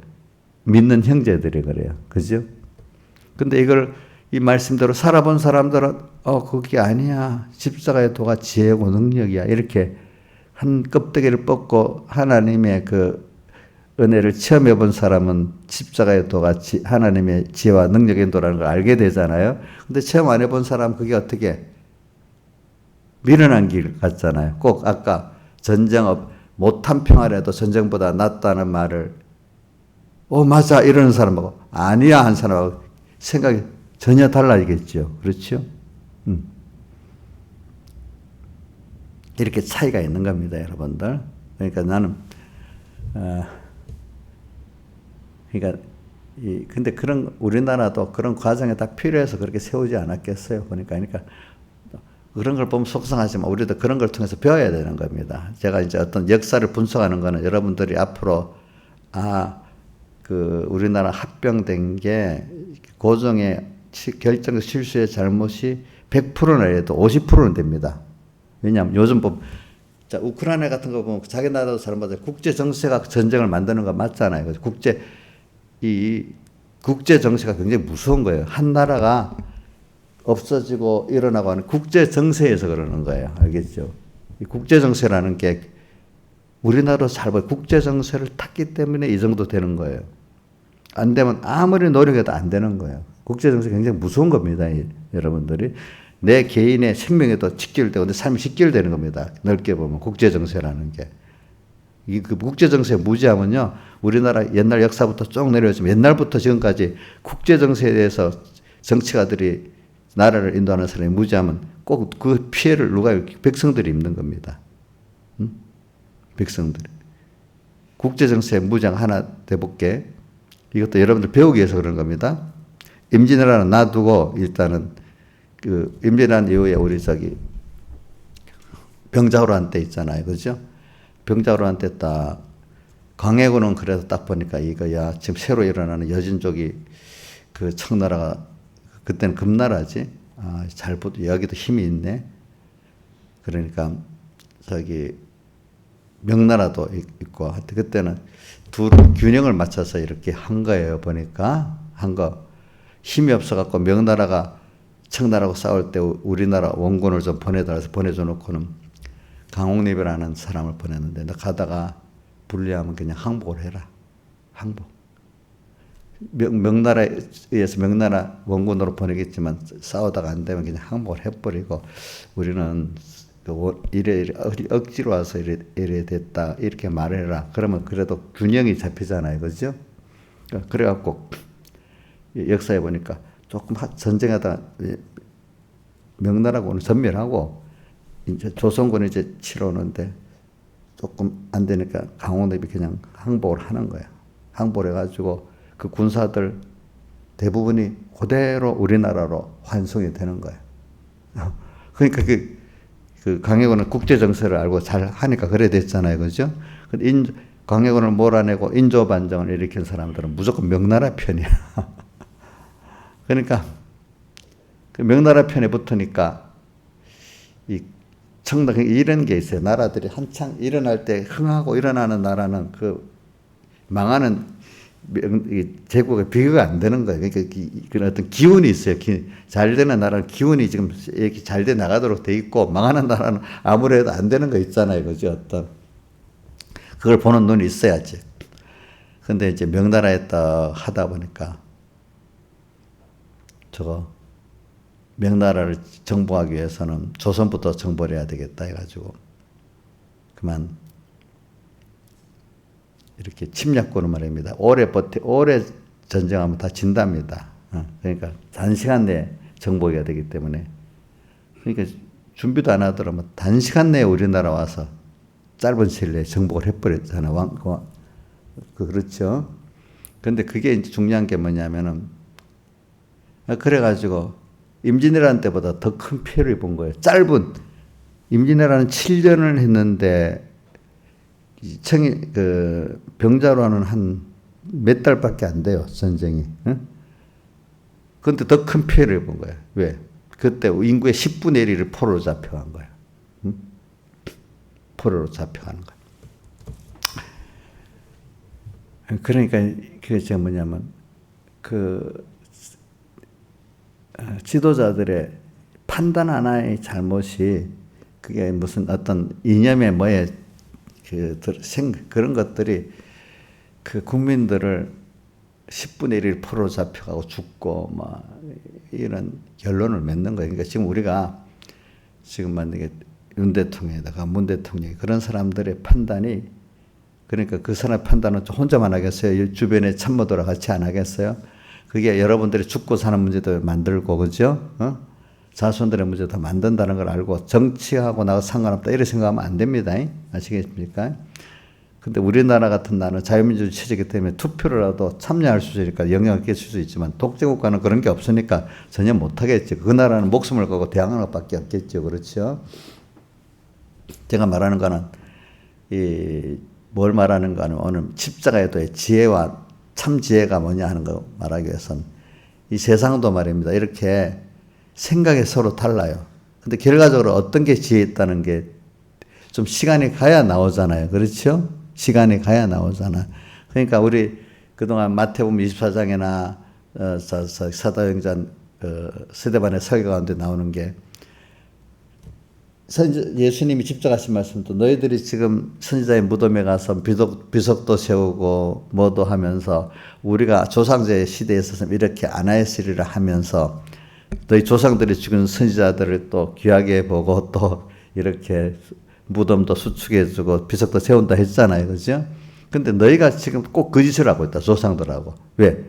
믿는 형제들이 그래요. 그죠? 근데 이걸 이 말씀대로 살아본 사람들은 그게 아니야. 십자가의 도가 지혜고 능력이야. 이렇게 한 껍데기를 벗고 하나님의 그 은혜를 체험해 본 사람은 십자가의 도가 하나님의 지혜와 능력의 도라는 걸 알게 되잖아요. 근데 체험 안 해본 사람은 그게 어떻게 미련한 길 같잖아요. 꼭 아까 못한 평화라도 전쟁보다 낫다는 말을 맞아 이러는 사람하고 아니야 한 사람하고 생각이 전혀 달라지겠죠. 그렇죠? 이렇게 차이가 있는 겁니다, 여러분들. 그러니까 나는 그러니까 근데 우리나라도 그런 과정이 다 필요해서 그렇게 세우지 않았겠어요. 그러니까 그런 걸 보면 속상하지만 우리도 그런 걸 통해서 배워야 되는 겁니다. 제가 이제 어떤 역사를 분석하는 거는 여러분들이 앞으로 그 우리나라 합병된 게 고종의 결정적 실수의 잘못이 100%나 해도 50%는 됩니다. 왜냐하면 요즘 보면 우크라이나 같은 거 보면 자기 나라도 잘못해 국제 정세가 전쟁을 만드는 거 맞잖아요. 국제 정세가 굉장히 무서운 거예요. 한 나라가 없어지고 일어나고 하는 국제 정세에서 그러는 거예요. 알겠죠? 이 국제 정세라는 게 우리나라도 잘 봐요. 국제 정세를 탔기 때문에 이 정도 되는 거예요. 안 되면 아무리 노력해도 안 되는 거예요. 국제 정세 굉장히 무서운 겁니다. 여러분들이 내 개인의 생명에도 직결되고 내 삶이 직결되는 겁니다. 넓게 보면 국제 정세라는 게. 그 국제 정세 무지하면요. 우리나라 옛날 역사부터 쭉 내려오지만 옛날부터 지금까지 국제 정세에 대해서 정치가들이 나라를 인도하는 사람이 무지하면 꼭 그 피해를 백성들이 입는 겁니다. 백성들이. 국제 정세 무장 하나 대볼게. 이것도 여러분들 배우기 위해서 그런 겁니다. 임진왜란은 놔두고 일단은 임진왜란 이후에 우리 병자호란 때 있잖아요. 그죠? 병자호란 때 딱 광해군은 그래도 딱 보니까 이거야 지금 새로 일어나는 여진족이 그 청나라가 그때는 금나라지. 여기도 힘이 있네. 그러니까 명나라도 있고 하여튼 그때는 둘 균형을 맞춰서 이렇게 한 거예요. 보니까 힘이 없어갖고 명나라가 청나라하고 싸울 때 우리나라 원군을 좀 보내달라서 보내줘 놓고는 강홍립이라는 사람을 보냈는데 너 가다가 불리하면 그냥 항복을 해라. 항복. 명나라에 의해서 명나라 원군으로 보내겠지만 싸우다가 안 되면 그냥 항복을 해버리고 우리는 이래 억지로 와서 이래 됐다 이렇게 말해라. 그러면 그래도 균형이 잡히잖아요. 그죠? 그래갖고 역사에 보니까 조금 전쟁하다 명나라군을 전멸하고 이제 조선군이 이제 치러오는데 조금 안 되니까 강홍립이 그냥 항복을 하는 거야. 항복을 해가지고 그 군사들 대부분이 그대로 우리나라로 환송이 되는 거예요. 그러니까 그 강해군은 국제 정세를 알고 잘 하니까 그래 됐잖아요. 그죠? 강해군을 몰아내고 인조 반정을 일으킨 사람들은 무조건 명나라 편이야. 그러니까 그 명나라 편에 붙으니까 이런 게 있어요. 나라들이 한창 일어날 때 흥하고 일어나는 나라는 그 망하는 제국의 비교가 안 되는 거예요. 그러니까 그런 어떤 기운이 있어요. 잘 되는 나라는 기운이 지금 이렇게 잘 돼 나가도록 돼 있고 망하는 나라는 아무래도 안 되는 거 있잖아요. 그죠? 그걸 보는 눈이 있어야지. 근데 이제 명나라에 딱 하다 보니까 명나라를 정복하기 위해서는 조선부터 정복을 해야 되겠다 해가지고 그만 이렇게 침략군을 말입니다. 오래 전쟁하면 다 진답니다. 그러니까 단시간 내에 정복해야 되기 때문에 그러니까 준비도 안 하더라도 단시간 내에 우리나라 와서 짧은 시일 내에 정복을 해버렸잖아요. 그렇죠. 근데 그게 이제 중요한 게 뭐냐면은 그래가지고 임진왜란 때보다 더 큰 피해를 본 거예요. 짧은 임진왜란은 7년을 했는데 병자로는 한 몇 달밖에 안 돼요, 전쟁이. 그런데 더 큰 피해를 본 거예요. 왜? 그때 인구의 10분의 1을 포로로 잡혀간 거예요. 포로로 잡혀가는 거예요. 그러니까 그게 뭐냐면 지도자들의 판단 하나의 잘못이 그게 무슨 어떤 이념의 그런 것들이 그 국민들을 10분의 1을 포로로 잡혀가고 죽고 이런 결론을 맺는 거예요. 그러니까 지금 우리가 지금 만약에 윤 대통령에다가 문 대통령이 그런 사람들의 판단이, 그러니까 그 사람 판단은 혼자만 하겠어요? 주변에 참모들과 같이 안 하겠어요? 그게 여러분들이 죽고 사는 문제도 만들고, 그죠? 자손들의 문제도 만든다는 걸 알고 정치하고 나하고 상관없다 이렇게 생각하면 안 됩니다. 아시겠습니까? 근데 우리나라 같은 나라는 자유민주주의 체제이기 때문에 투표라도 참여할 수 있으니까 영향을 끼칠 수 있지만 독재국가는 그런 게 없으니까 전혀 못하겠죠. 그 나라는 목숨을 걸고 대항하는 것밖에 없겠죠. 그렇죠? 제가 말하는 거는 뭘 말하는 거는 오늘 십자가에도의 지혜와 참 지혜가 뭐냐 하는 거 말하기 위해서는 이 세상도 말입니다. 이렇게 생각이 서로 달라요. 근데 결과적으로 어떤 게 지혜 있다는 게 좀 시간이 가야 나오잖아요. 그렇죠? 시간이 가야 나오잖아. 그러니까 우리 그동안 마태복음 24장이나 사도행전 스데반의 설교 가운데 나오는 게 예수님이 직접 하신 말씀도 너희들이 지금 선지자의 무덤에 가서 비석도 세우고 뭐도 하면서 우리가 조상제 시대에 있어서 이렇게 안 하였으리라 하면서 너희 조상들이 죽은 선지자들을 또 귀하게 보고 또 이렇게 무덤도 수축해주고 비석도 세운다 했잖아요. 그죠? 근데 너희가 지금 꼭 그 짓을 하고 있다. 조상들하고. 왜?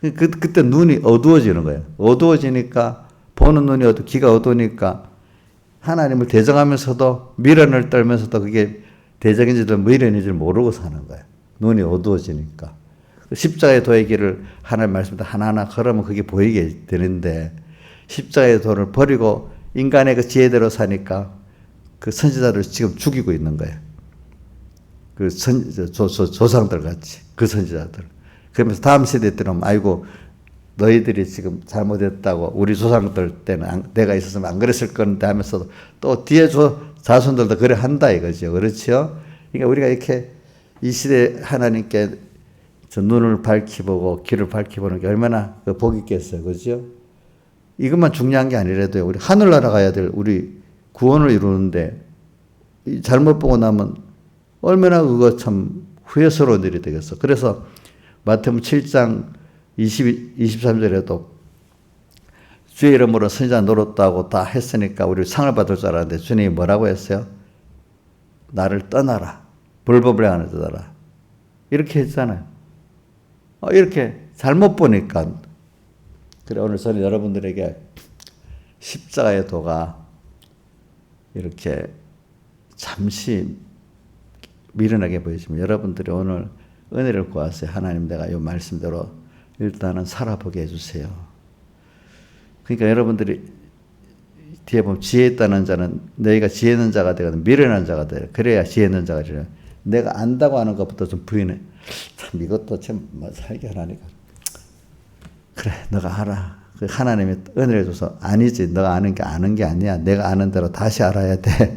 그때 눈이 어두워지는 거예요. 어두워지니까 보는 눈이 귀가 어두우니까 하나님을 대적하면서도 미련을 떨면서도 그게 대적인지도 미련인지를 모르고 사는 거예요. 눈이 어두워지니까. 십자가의 도의 길을 하나님 말씀도 하나하나 걸으면 그게 보이게 되는데 십자가의 도를 버리고 인간의 그 지혜대로 사니까 그 선지자를 지금 죽이고 있는 거예요. 그 조상들 같이 그 선지자들. 그러면서 다음 세대 때는 아이고 너희들이 지금 잘못했다고 우리 조상들 때는 내가 있었으면 안 그랬을 건데 하면서도 또 뒤에 자손들도 그래 한다 이거죠. 그렇죠? 그러니까 우리가 이렇게 이 시대 하나님께 저 눈을 밝히 보고 귀를 밝히 보는 게 얼마나 복이 있겠어요. 그죠? 이것만 중요한 게 아니라도 우리 하늘나라 가야 될 우리 구원을 이루는데 잘못 보고 나면 얼마나 그거 참 후회스러운 일이 되겠어. 그래서 마태복음 7장 23절에도 주의 이름으로 선지자 노릇하고 다 했으니까 우리 상을 받을 줄 알았는데 주님이 뭐라고 했어요? 나를 떠나라. 불법을 행하는 자들아. 이렇게 했잖아요. 이렇게 잘못 보니까. 그래 오늘 저는 여러분들에게 십자가의 도가 이렇게 잠시 미련하게 보이지만 여러분들이 오늘 은혜를 구하세요. 하나님 내가 이 말씀대로 일단은 살아보게 해주세요. 그러니까 여러분들이 뒤에 보면 지혜 있다는 자는 너희가 지혜 있는 자가 되거든 미련한 자가 되라. 그래야 지혜 있는 자가 되라. 내가 안다고 하는 것부터 좀 부인해. 참 이것도 참 살게 하라니까. 그래 너가 알아. 하나님이 은혜를 줘서 아니지 너가 아는 게 아니야. 내가 아는 대로 다시 알아야 돼.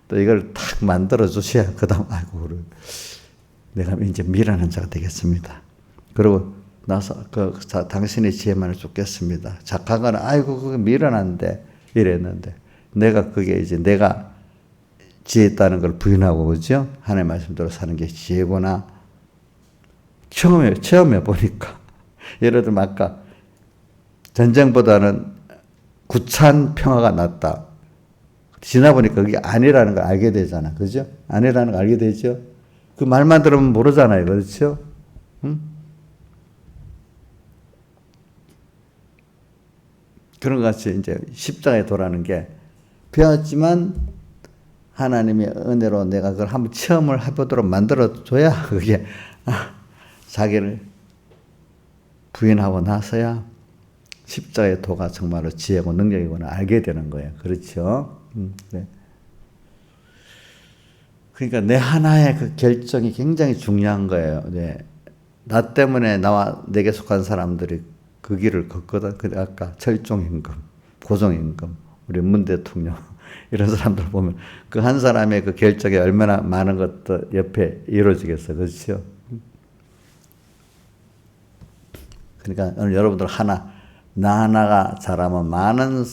또 이걸 탁 만들어 주셔야 그 다음 아이고 내가 이제 미련한 자가 되겠습니다. 그리고 나서 당신의 지혜만을 쫓겠습니다. 착한 거는 아이고 그게 미련한데 이랬는데 내가 그게 이제 내가 지혜 있다는 걸 부인하고 그죠? 하나님의 말씀대로 사는 게 지혜구나. 체험해 보니까 예를 들면 아까 전쟁보다는 구찬 평화가 낫다. 지나보니까 그게 아니라는 걸 알게 되잖아. 그죠? 아니라는 걸 알게 되죠? 그 말만 들으면 모르잖아요. 그렇죠? 응? 그런 것 같이 이제 십자가에 도라는 게 배웠지만 하나님의 은혜로 내가 그걸 한번 체험을 해보도록 만들어줘야 그게 자기를 부인하고 나서야 십자가의 도가 정말로 지혜고 능력이구나 알게 되는 거예요. 그렇죠? 네. 그러니까 내 하나의 그 결정이 굉장히 중요한 거예요. 네. 나 때문에 나와 내게 속한 사람들이 그 길을 걷거든. 근데 아까 철종임금, 고종임금, 우리 문 대통령 이런 사람들 보면 그 한 사람의 그 결정이 얼마나 많은 것도 옆에 이루어지겠어. 그렇죠? 그러니까 오늘 여러분들 나 하나가 잘하면 많은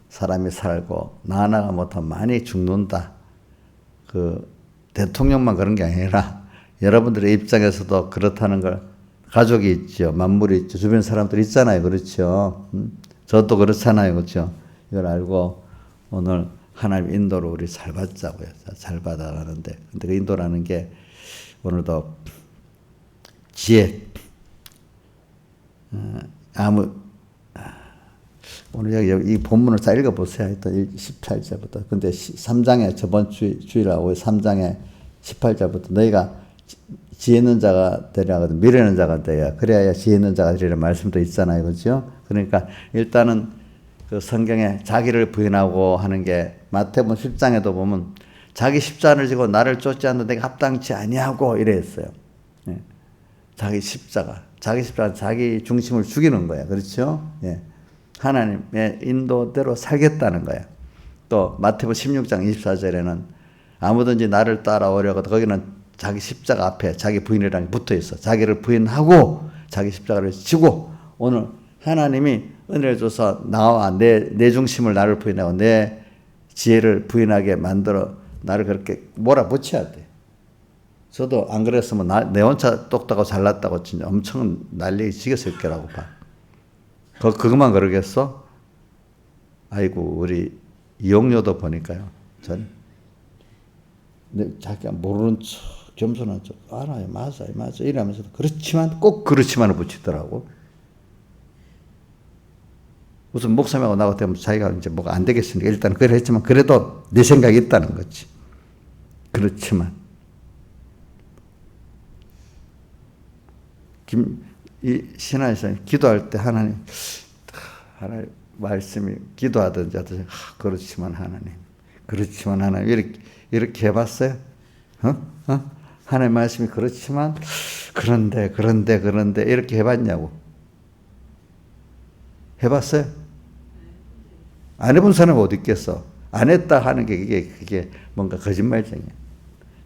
사람이 살고 나 하나가 못하면 많이 죽는다. 그 대통령만 그런 게 아니라 여러분들의 입장에서도 그렇다는 걸 가족이 있죠. 만물이 있죠. 주변 사람들 있잖아요. 그렇죠. 저도 그렇잖아요. 그렇죠. 이걸 알고 오늘 하나님 인도를 우리 잘 받자고요. 잘 받아가는데. 근데 그 인도라는 게 오늘도 지혜, 오늘 여기 이 본문을 잘 읽어보세요. 일단 18절부터. 근데 3장에 저번 주일하고 3장에 18절부터 너희가 지혜 있는 자가 되려 하거든 미련한 자가 되야. 그래야 지혜 있는 자가 되리라 말씀도 있잖아요. 그렇죠? 그러니까 일단은 그 성경에 자기를 부인하고 하는 게 마태복음 10장에도 보면 자기 십자가를 지고 나를 쫓지 않는 내가 합당치 아니하고 이래 했어요. 예. 자기 십자가, 자기 중심을 죽이는 거야. 그렇죠? 예. 하나님의 인도대로 살겠다는 거야. 또 마태복음 16장 24절에는 아무든지 나를 따라오려고 거기는 자기 십자가 앞에 자기 부인이라는 게 붙어 있어. 자기를 부인하고 자기 십자가를 지고 오늘 하나님이 은혜를 줘서 나와 내 중심을 나를 부인하고 내 지혜를 부인하게 만들어 나를 그렇게 몰아붙여야 돼. 저도 안 그랬으면 내 혼자 똑똑하고 잘났다고 진짜 엄청 난리 지겠을 거라고 봐. 그것만 그러겠어? 아이고 우리 이용료도 보니까요. 자기가 모르는 척 겸손한 척 알아요. 맞아요. 이러면서도 그렇지만 꼭 그렇지만을 붙이더라고. 무슨 목사님하고 나하고 되면 자기가 이제 뭐가 안 되겠으니까 일단 그래 했지만 그래도 내 생각이 있다는 거지. 그렇지만 이 신앙에서 기도할 때 하나님 말씀이 기도하든지 하든지 그렇지만 하나님 이렇게 해봤어요? 하나님 말씀이 그렇지만 그런데 이렇게 해봤냐고. 해봤어요? 안 해본 사람은 어디 있겠어? 안 했다 하는 게 그게 뭔가 거짓말쟁이야.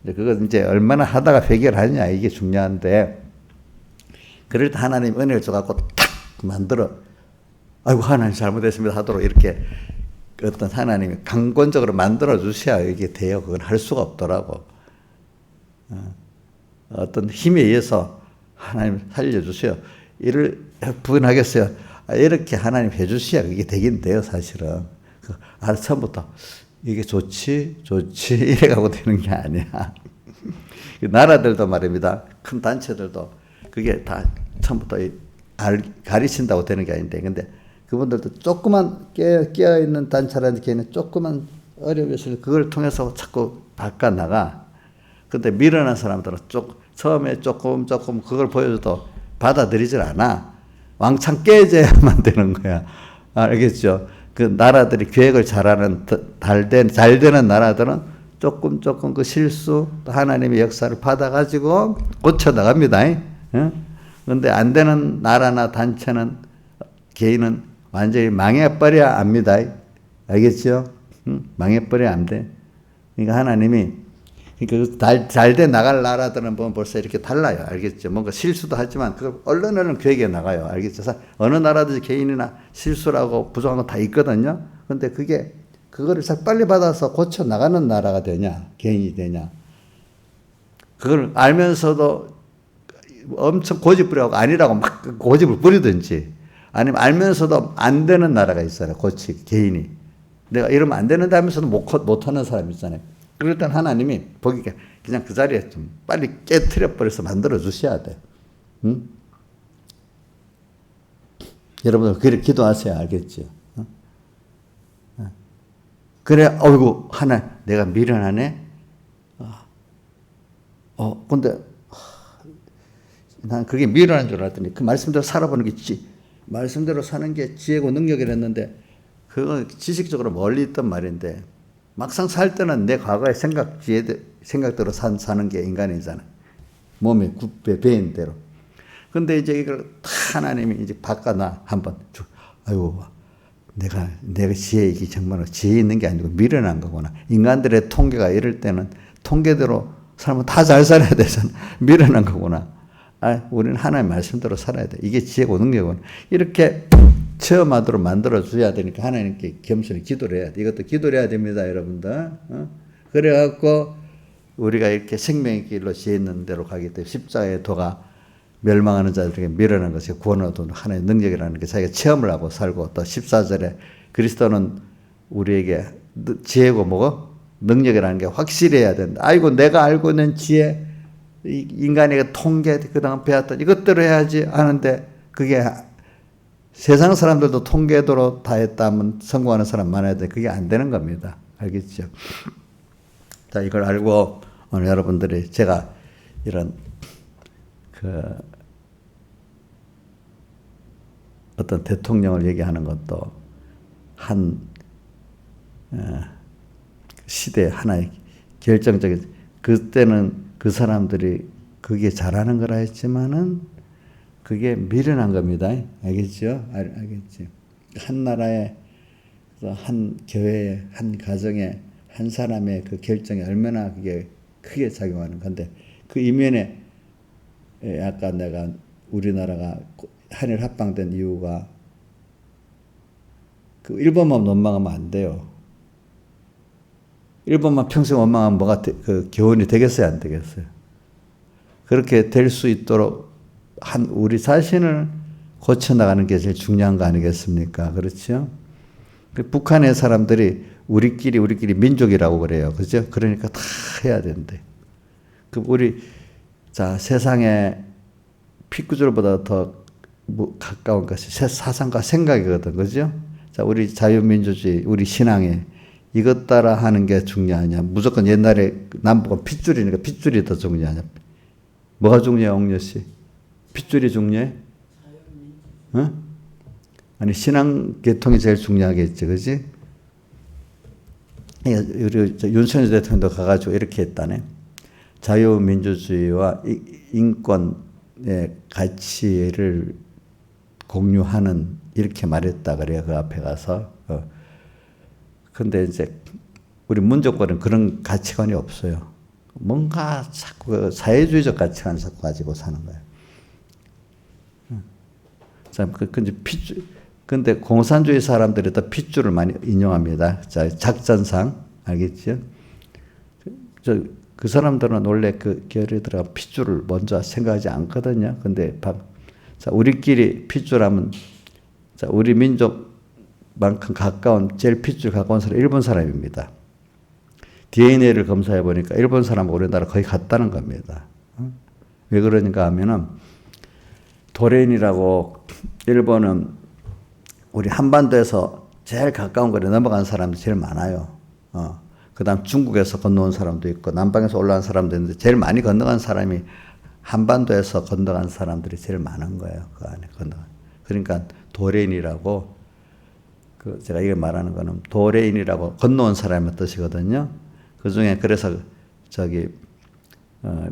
그거 이제 얼마나 하다가 해결하느냐 이게 중요한데 그럴 때 하나님 은혜를 줘갖고 탁 만들어 아이고 하나님 잘못했습니다 하도록 이렇게 어떤 하나님이 강권적으로 만들어 주셔야 이게 돼요. 그건 할 수가 없더라고. 어떤 힘에 의해서 하나님 살려주세요. 이를 부인하겠어요. 이렇게 하나님 해주셔야 그게 되긴 돼요. 사실은. 처음부터 이게 좋지 이래가고 되는 게 아니야. 나라들도 말입니다. 큰 단체들도 그게 다 처음부터 가르친다고 되는 게 아닌데 근데 그분들도 조그만 깨어있는 단체라는 걔는 조그만 어려움이 있으니 그걸 통해서 자꾸 바꿔나가. 근데 미련한 사람들은 처음에 조금 그걸 보여줘도 받아들이질 않아. 왕창 깨져야만 되는 거야. 알겠죠? 그 나라들이 계획을 잘하는 잘 되는 나라들은 조금 그 실수 하나님의 역사를 받아가지고 고쳐나갑니다. 그런데 안 되는 나라나 단체는 개인은 완전히 망해버려야 합니다. 알겠죠? 망해버려야 안 돼. 그러니까 하나님이 그러니까 잘돼 나갈 나라들은 보면 벌써 이렇게 달라요. 알겠죠? 뭔가 실수도 하지만 그걸 얼른 계획에 나가요. 알겠죠? 어느 나라든지 개인이나 실수라고 부정한 건 다 있거든요. 근데 그거를 빨리 받아서 고쳐 나가는 나라가 되냐, 개인이 되냐. 그걸 알면서도 엄청 고집 부려고 아니라고 막 고집을 부리든지 아니면 알면서도 안 되는 나라가 있어요. 개인이. 내가 이러면 안 되는데 하면서도 못하는 사람 있잖아요. 그럴 땐 하나님이 보기가 그냥 그 자리에 좀 빨리 깨트려버려서 만들어 주셔야 돼. 응? 여러분들 그렇게 기도하세요. 알겠죠? 그래, 어이구, 내가 미련하네? 근데, 난 그게 미련한 줄 알았더니 그 말씀대로 살아보는 게 있지. 말씀대로 사는 게 지혜고 능력이랬는데 그건 지식적으로 멀리 있던 말인데 막상 살 때는 내 과거의 생각대로 사는 게 인간이잖아. 몸의 배인 대로. 근데 이제 이걸 하나님이 이제 바꿔놔 한번. 아이고 내가 지혜 이게 정말로 지혜 있는 게 아니고 미련한 거구나. 인간들의 통계가 이럴 때는 통계대로 사람은 다 잘 살아야 되잖아. 미련한 거구나. 우리는 하나님 말씀대로 살아야 돼. 이게 지혜고 능력은 이렇게 체험하도록 만들어줘야 되니까 하나님께 겸손히 기도를 해야 돼. 이것도 기도를 해야 됩니다, 여러분들. 그래갖고 우리가 이렇게 생명의 길로 지혜 있는 대로 가기 때문에 십자가의 도가 멸망하는 자들에게 미련한 것이 구원을 얻은 하나님의 능력이라는 게 자기가 체험을 하고 살고 또 14절에 그리스도는 우리에게 지혜고 뭐고 능력이라는 게 확실해야 된다. 아이고 내가 알고 있는 지혜 인간에게 통계 그동안 배웠던 이것대로 해야지 하는데 그게 세상 사람들도 통계대로 다 했다면 성공하는 사람 많아야 돼. 그게 안 되는 겁니다. 알겠죠? 자, 이걸 알고 오늘 여러분들이 제가 이런 어떤 대통령을 얘기하는 것도 한 시대 하나의 결정적인 그때는 그 사람들이 그게 잘하는 거라 했지만은 그게 미련한 겁니다. 알겠죠? 알겠지? 한 나라에 한 교회에 한 가정에 한 사람의 그 결정이 얼마나 그게 크게 작용하는 건데 그 이면에 아까 내가 우리나라가 한일 합방된 이유가 그 일본만 원망하면 안 돼요. 일본만 평생 원망하면 뭐가 그 교훈이 되겠어요, 안 되겠어요? 그렇게 될 수 있도록 우리 자신을 고쳐나가는 게 제일 중요한 거 아니겠습니까? 그렇죠? 북한의 사람들이 우리끼리 민족이라고 그래요. 그죠? 그러니까 다 해야 된대. 자, 세상에 피구절보다 더 가까운 것이 사상과 생각이거든. 그죠? 자, 우리 자유민주주의, 우리 신앙에 이것 따라 하는 게 중요하냐? 무조건 옛날에 남북은 핏줄이니까 핏줄이 더 중요하냐? 뭐가 중요해, 옥녀 씨? 핏줄이 중요해? 어? 아니, 신앙 계통이 제일 중요하겠지, 그지? 우리 윤석열 대통령도 가가지고 이렇게 했다네. 자유민주주의와 인권의 가치를 공유하는 이렇게 말했다 그래요. 그 앞에 가서. 근데 이제 우리 민족권은 그런 가치관이 없어요. 뭔가 자꾸 사회주의적 가치관을 자꾸 가지고 사는 거예요. 자, 근데 공산주의 사람들이 더 핏줄을 많이 인용합니다. 자, 작전상 알겠죠? 그 사람들은 원래 그 결에 들어가 핏줄을 먼저 생각하지 않거든요. 근데 자, 우리끼리 핏줄하면 자, 우리 민족만큼 가까운 제일 핏줄 가까운 사람 일본 사람입니다. DNA를 검사해 보니까 일본 사람하고 우리나라 거의 같다는 겁니다. 왜 그러니까 하면은 도레인이라고 일본은 우리 한반도에서 제일 가까운 거리에 넘어간 사람들이 제일 많아요. 그 다음 중국에서 건너온 사람도 있고 남방에서 올라온 사람도 있는데 제일 많이 건너간 사람이 한반도에서 건너간 사람들이 제일 많은 거예요. 그 안에 건너간. 그러니까 도레인이라고 제가 이게 말하는 거는 도레인이라고 건너온 사람의 뜻이거든요. 그 중에 그래서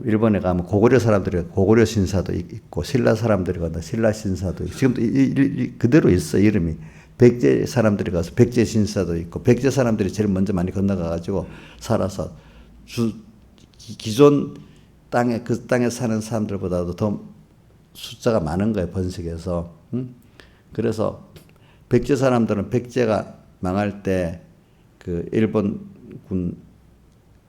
일본에 가면 고구려 사람들이 고구려 신사도 있고 신라 사람들이 간다 신라 신사도 있고 지금도 그대로 있어 이름이. 백제 사람들이 가서 백제 신사도 있고 백제 사람들이 제일 먼저 많이 건너가가지고 살아서 기존 그 땅에 사는 사람들보다도 더 숫자가 많은 거예요. 번식해서. 그래서 백제 사람들은 백제가 망할 때 그 일본군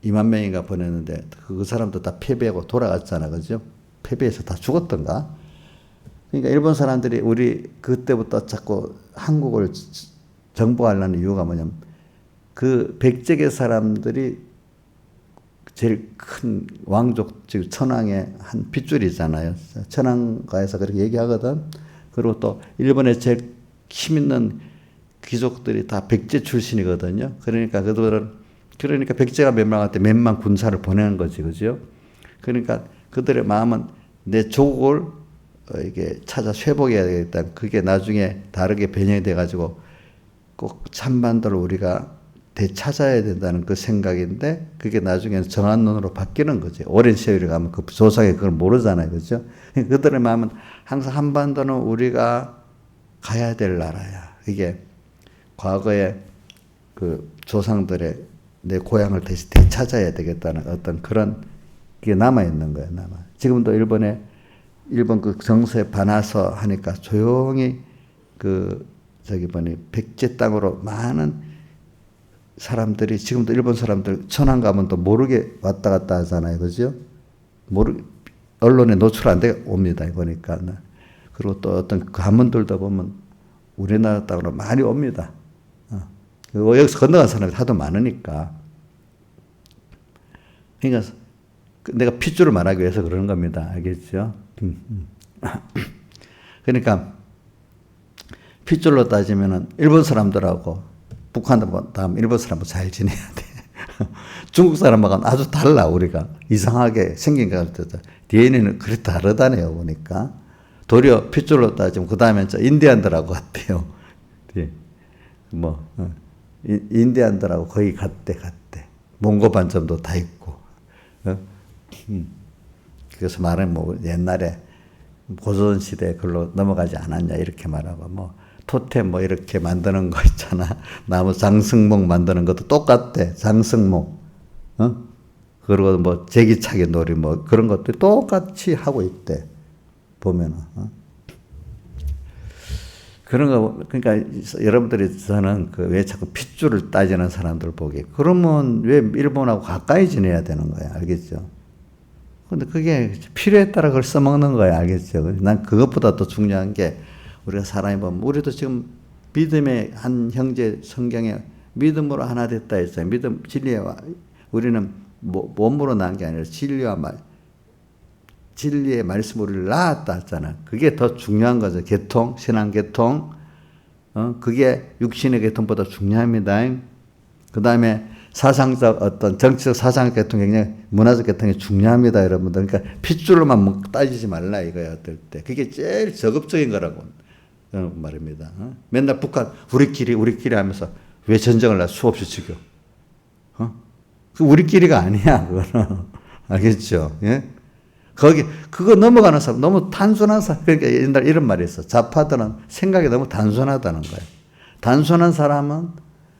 2만 명인가 보냈는데 그 사람도 다 패배하고 돌아갔잖아. 그죠? 패배해서 다 죽었던가? 그러니까 일본 사람들이 우리 그때부터 자꾸 한국을 정복하려는 이유가 뭐냐면 그 백제계 사람들이 제일 큰 왕족, 즉 천황의 한 핏줄이잖아요. 천황가에서 그렇게 얘기하거든. 그리고 또 일본의 제일 힘 있는 귀족들이 다 백제 출신이거든요. 그러니까 그러니까 백제가 멸망할 때 몇만 군사를 보내는 거지, 그죠? 그러니까 그들의 마음은 내 조국을 이게 찾아 회복해야 되겠다. 그게 나중에 다르게 변형이 돼가지고 꼭 참반도를 우리가 되찾아야 된다는 그 생각인데 그게 나중에는 정한론으로 바뀌는 거죠. 오랜 세월이 가면 그 조상이 그걸 모르잖아요. 그죠? 그들의 마음은 항상 한반도는 우리가 가야 될 나라야. 이게 과거에 그 조상들의 내 고향을 다시 되찾아야 되겠다는 어떤 그런 게 남아있는 거예요. 지금도 일본 그 정서에 반해서 하니까 조용히 백제 땅으로 많은 사람들이 지금도 일본 사람들 천안 가면 또 모르게 왔다 갔다 하잖아요. 그죠? 언론에 노출 안 돼 옵니다. 보니까. 그리고 또 어떤 가문들도 보면 우리나라 땅으로 많이 옵니다. 여기서 건너간 사람이 하도 많으니까. 그러니까 내가 핏줄을 말하기 위해서 그러는 겁니다. 알겠죠? 그러니까 핏줄로 따지면은 일본 사람들하고 북한도 다음 일본 사람하고 잘 지내야 돼. 중국 사람하고는 아주 달라 우리가. 이상하게 생긴 것 같아서 DNA는 그렇게 다르다네요 보니까. 도리어 핏줄로 따지면 그 다음에 인디안들하고 같대요. 인디안들하고 거의 같대. 몽고 반점도 다 있고. 그래서 말은 옛날에 고조선시대 그걸로 넘어가지 않았냐 이렇게 말하고 토템 이렇게 만드는 거 있잖아. 나무 장승목 만드는 것도 똑같대. 장승목. 그리고 제기차기 놀이 그런 것도 똑같이 하고 있대. 보면은. 그런 거, 그러니까 여러분들이 저는 왜 자꾸 핏줄을 따지는 사람들 보기. 그러면 왜 일본하고 가까이 지내야 되는 거야. 알겠죠? 근데 그게 필요에 따라 그걸 써먹는 거야. 알겠죠? 난 그것보다 더 중요한 게 우리가 사람이 보면 우리도 지금 믿음의 한 형제 성경에 믿음으로 하나 됐다 했어요. 믿음, 진리와 우리는 몸으로 난 게 아니라 진리의 말씀으로 우리를 낳았다 했잖아. 그게 더 중요한 거죠. 개통, 신앙 개통. 그게 육신의 개통보다 중요합니다. 그 다음에 사상적 어떤 정치적 사상적 개통, 굉장히 문화적 개통이 중요합니다, 여러분들. 그러니까 핏줄로만 따지지 말라 이거야, 어떨 때. 그게 제일 저급적인 거라고 말입니다. 맨날 북한 우리끼리 하면서 왜 전쟁을 수없이 죽여? 그 우리끼리가 아니야, 그거는. 알겠죠? 예? 그거 넘어가는 사람, 너무 단순한 사람, 그러니까 옛날 이런 말이 있어. 좌파들은 생각이 너무 단순하다는 거예요. 단순한 사람은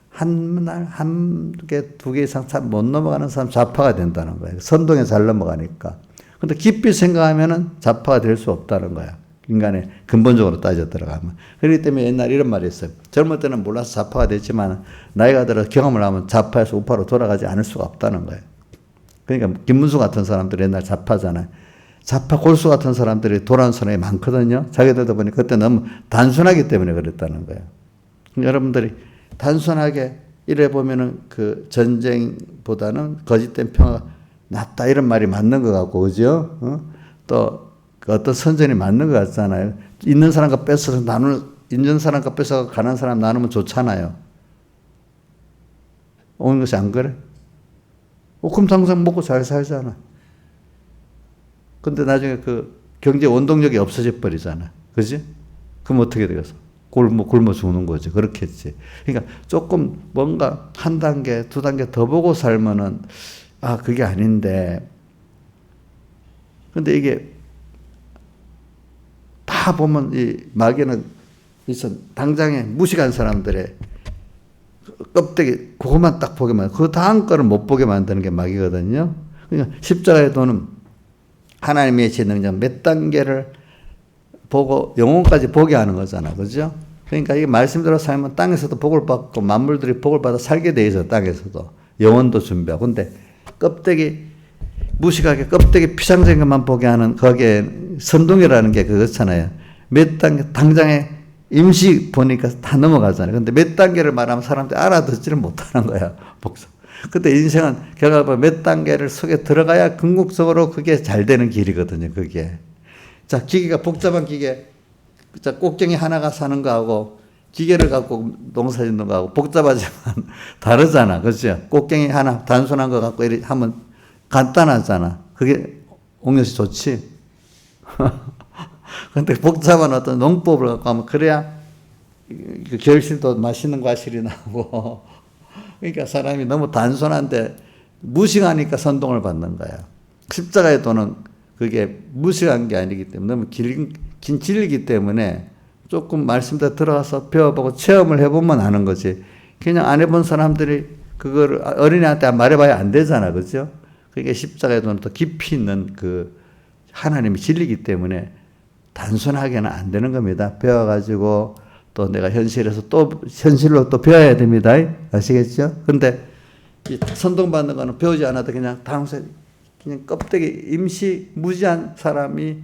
한 개, 두 개 이상 못 넘어가는 사람 좌파가 된다는 거예요. 선동에 잘 넘어가니까. 근데 깊이 생각하면은 좌파가 될 수 없다는 거야. 인간의 근본적으로 따져 들어가면. 그렇기 때문에 옛날 이런 말이 있어요. 젊을 때는 몰라서 좌파가 됐지만 나이가 들어 경험을 하면 좌파에서 우파로 돌아가지 않을 수가 없다는 거예요. 그러니까 김문수 같은 사람들이 옛날 좌파잖아요. 좌파 골수 같은 사람들이 돌아온 사람이 많거든요. 자기들도 보니 그때 너무 단순하기 때문에 그랬다는 거예요. 여러분들이 단순하게 이래 보면은 그 전쟁보다는 거짓된 평화가 낫다 이런 말이 맞는 것 같고, 그죠? 또 어떤 선전이 맞는 것 같잖아요. 있는 사람과 뺏어서 있는 사람과 뺏어서 가난 사람 나누면 좋잖아요. 오는 것이 안 그래? 그럼 당장 먹고 잘 살잖아. 근데 나중에 그 경제 원동력이 없어져 버리잖아. 그지? 그럼 어떻게 되겠어? 굶어 죽는 거지. 그렇겠지. 그러니까 조금 뭔가 한 단계, 두 단계 더 보고 살면은, 그게 아닌데. 근데 이게 다 보면 이 마귀는 당장에 무식한 사람들의 껍데기, 그것만 딱 보게 만들고, 그 다음 거를 못 보게 만드는 게 마귀거든요. 그러니까 십자가의 도는 하나님의 제 능력 몇 단계를 보고 영혼까지 보게 하는 거잖아. 그죠? 그러니까 이게 말씀대로 살면 땅에서도 복을 받고 만물들이 복을 받아 살게 돼 있어. 땅에서도. 영혼도 준비하고. 근데 껍데기, 무식하게 껍데기 피상적인 것만 보게 하는 거기에 선동이라는 게 그렇잖아요. 몇 단계, 당장에 임시 보니까 다 넘어가잖아요. 근데 몇 단계를 말하면 사람들이 알아듣지를 못하는 거야. 복수. 근데 인생은 결과적으로 몇 단계를 속에 들어가야 궁극적으로 그게 잘 되는 길이거든요. 그게. 자, 기계가 복잡한 기계. 자, 꼭쟁이 하나가 사는 거하고 기계를 갖고 농사 짓는 거하고 복잡하지만 다르잖아. 그렇죠? 꼭쟁이 하나 단순한 거 갖고 이렇게 하면 간단하잖아. 그게 옥녀씨 좋지? 근데 복잡한 어떤 농법을 갖고 하면 그래야 그 결실도 맛있는 과실이 나오고 그러니까 사람이 너무 단순한데 무식하니까 선동을 받는 거야. 십자가의 도는 그게 무식한 게 아니기 때문에 너무 긴 진리이기 때문에 조금 말씀대로 들어가서 배워보고 체험을 해보면 아는 거지. 그냥 안 해본 사람들이 그걸 어린이한테 말해봐야 안 되잖아. 그죠? 그게 십자가의 도는 더 깊이 있는 그 하나님의 진리이기 때문에 단순하게는 안 되는 겁니다. 배워가지고 또 내가 현실에서 또 현실로 또 배워야 됩니다. 아시겠죠? 근데 이 선동받는 거는 배우지 않아도 그냥 당세 그냥 껍데기 임시 무지한 사람이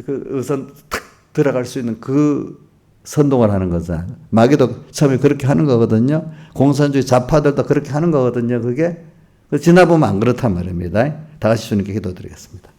그 우선 탁 들어갈 수 있는 그 선동을 하는 거죠. 마귀도 처음에 그렇게 하는 거거든요. 공산주의 좌파들도 그렇게 하는 거거든요. 그게 지나보면 안 그렇단 말입니다. 다 같이 주님께 기도드리겠습니다.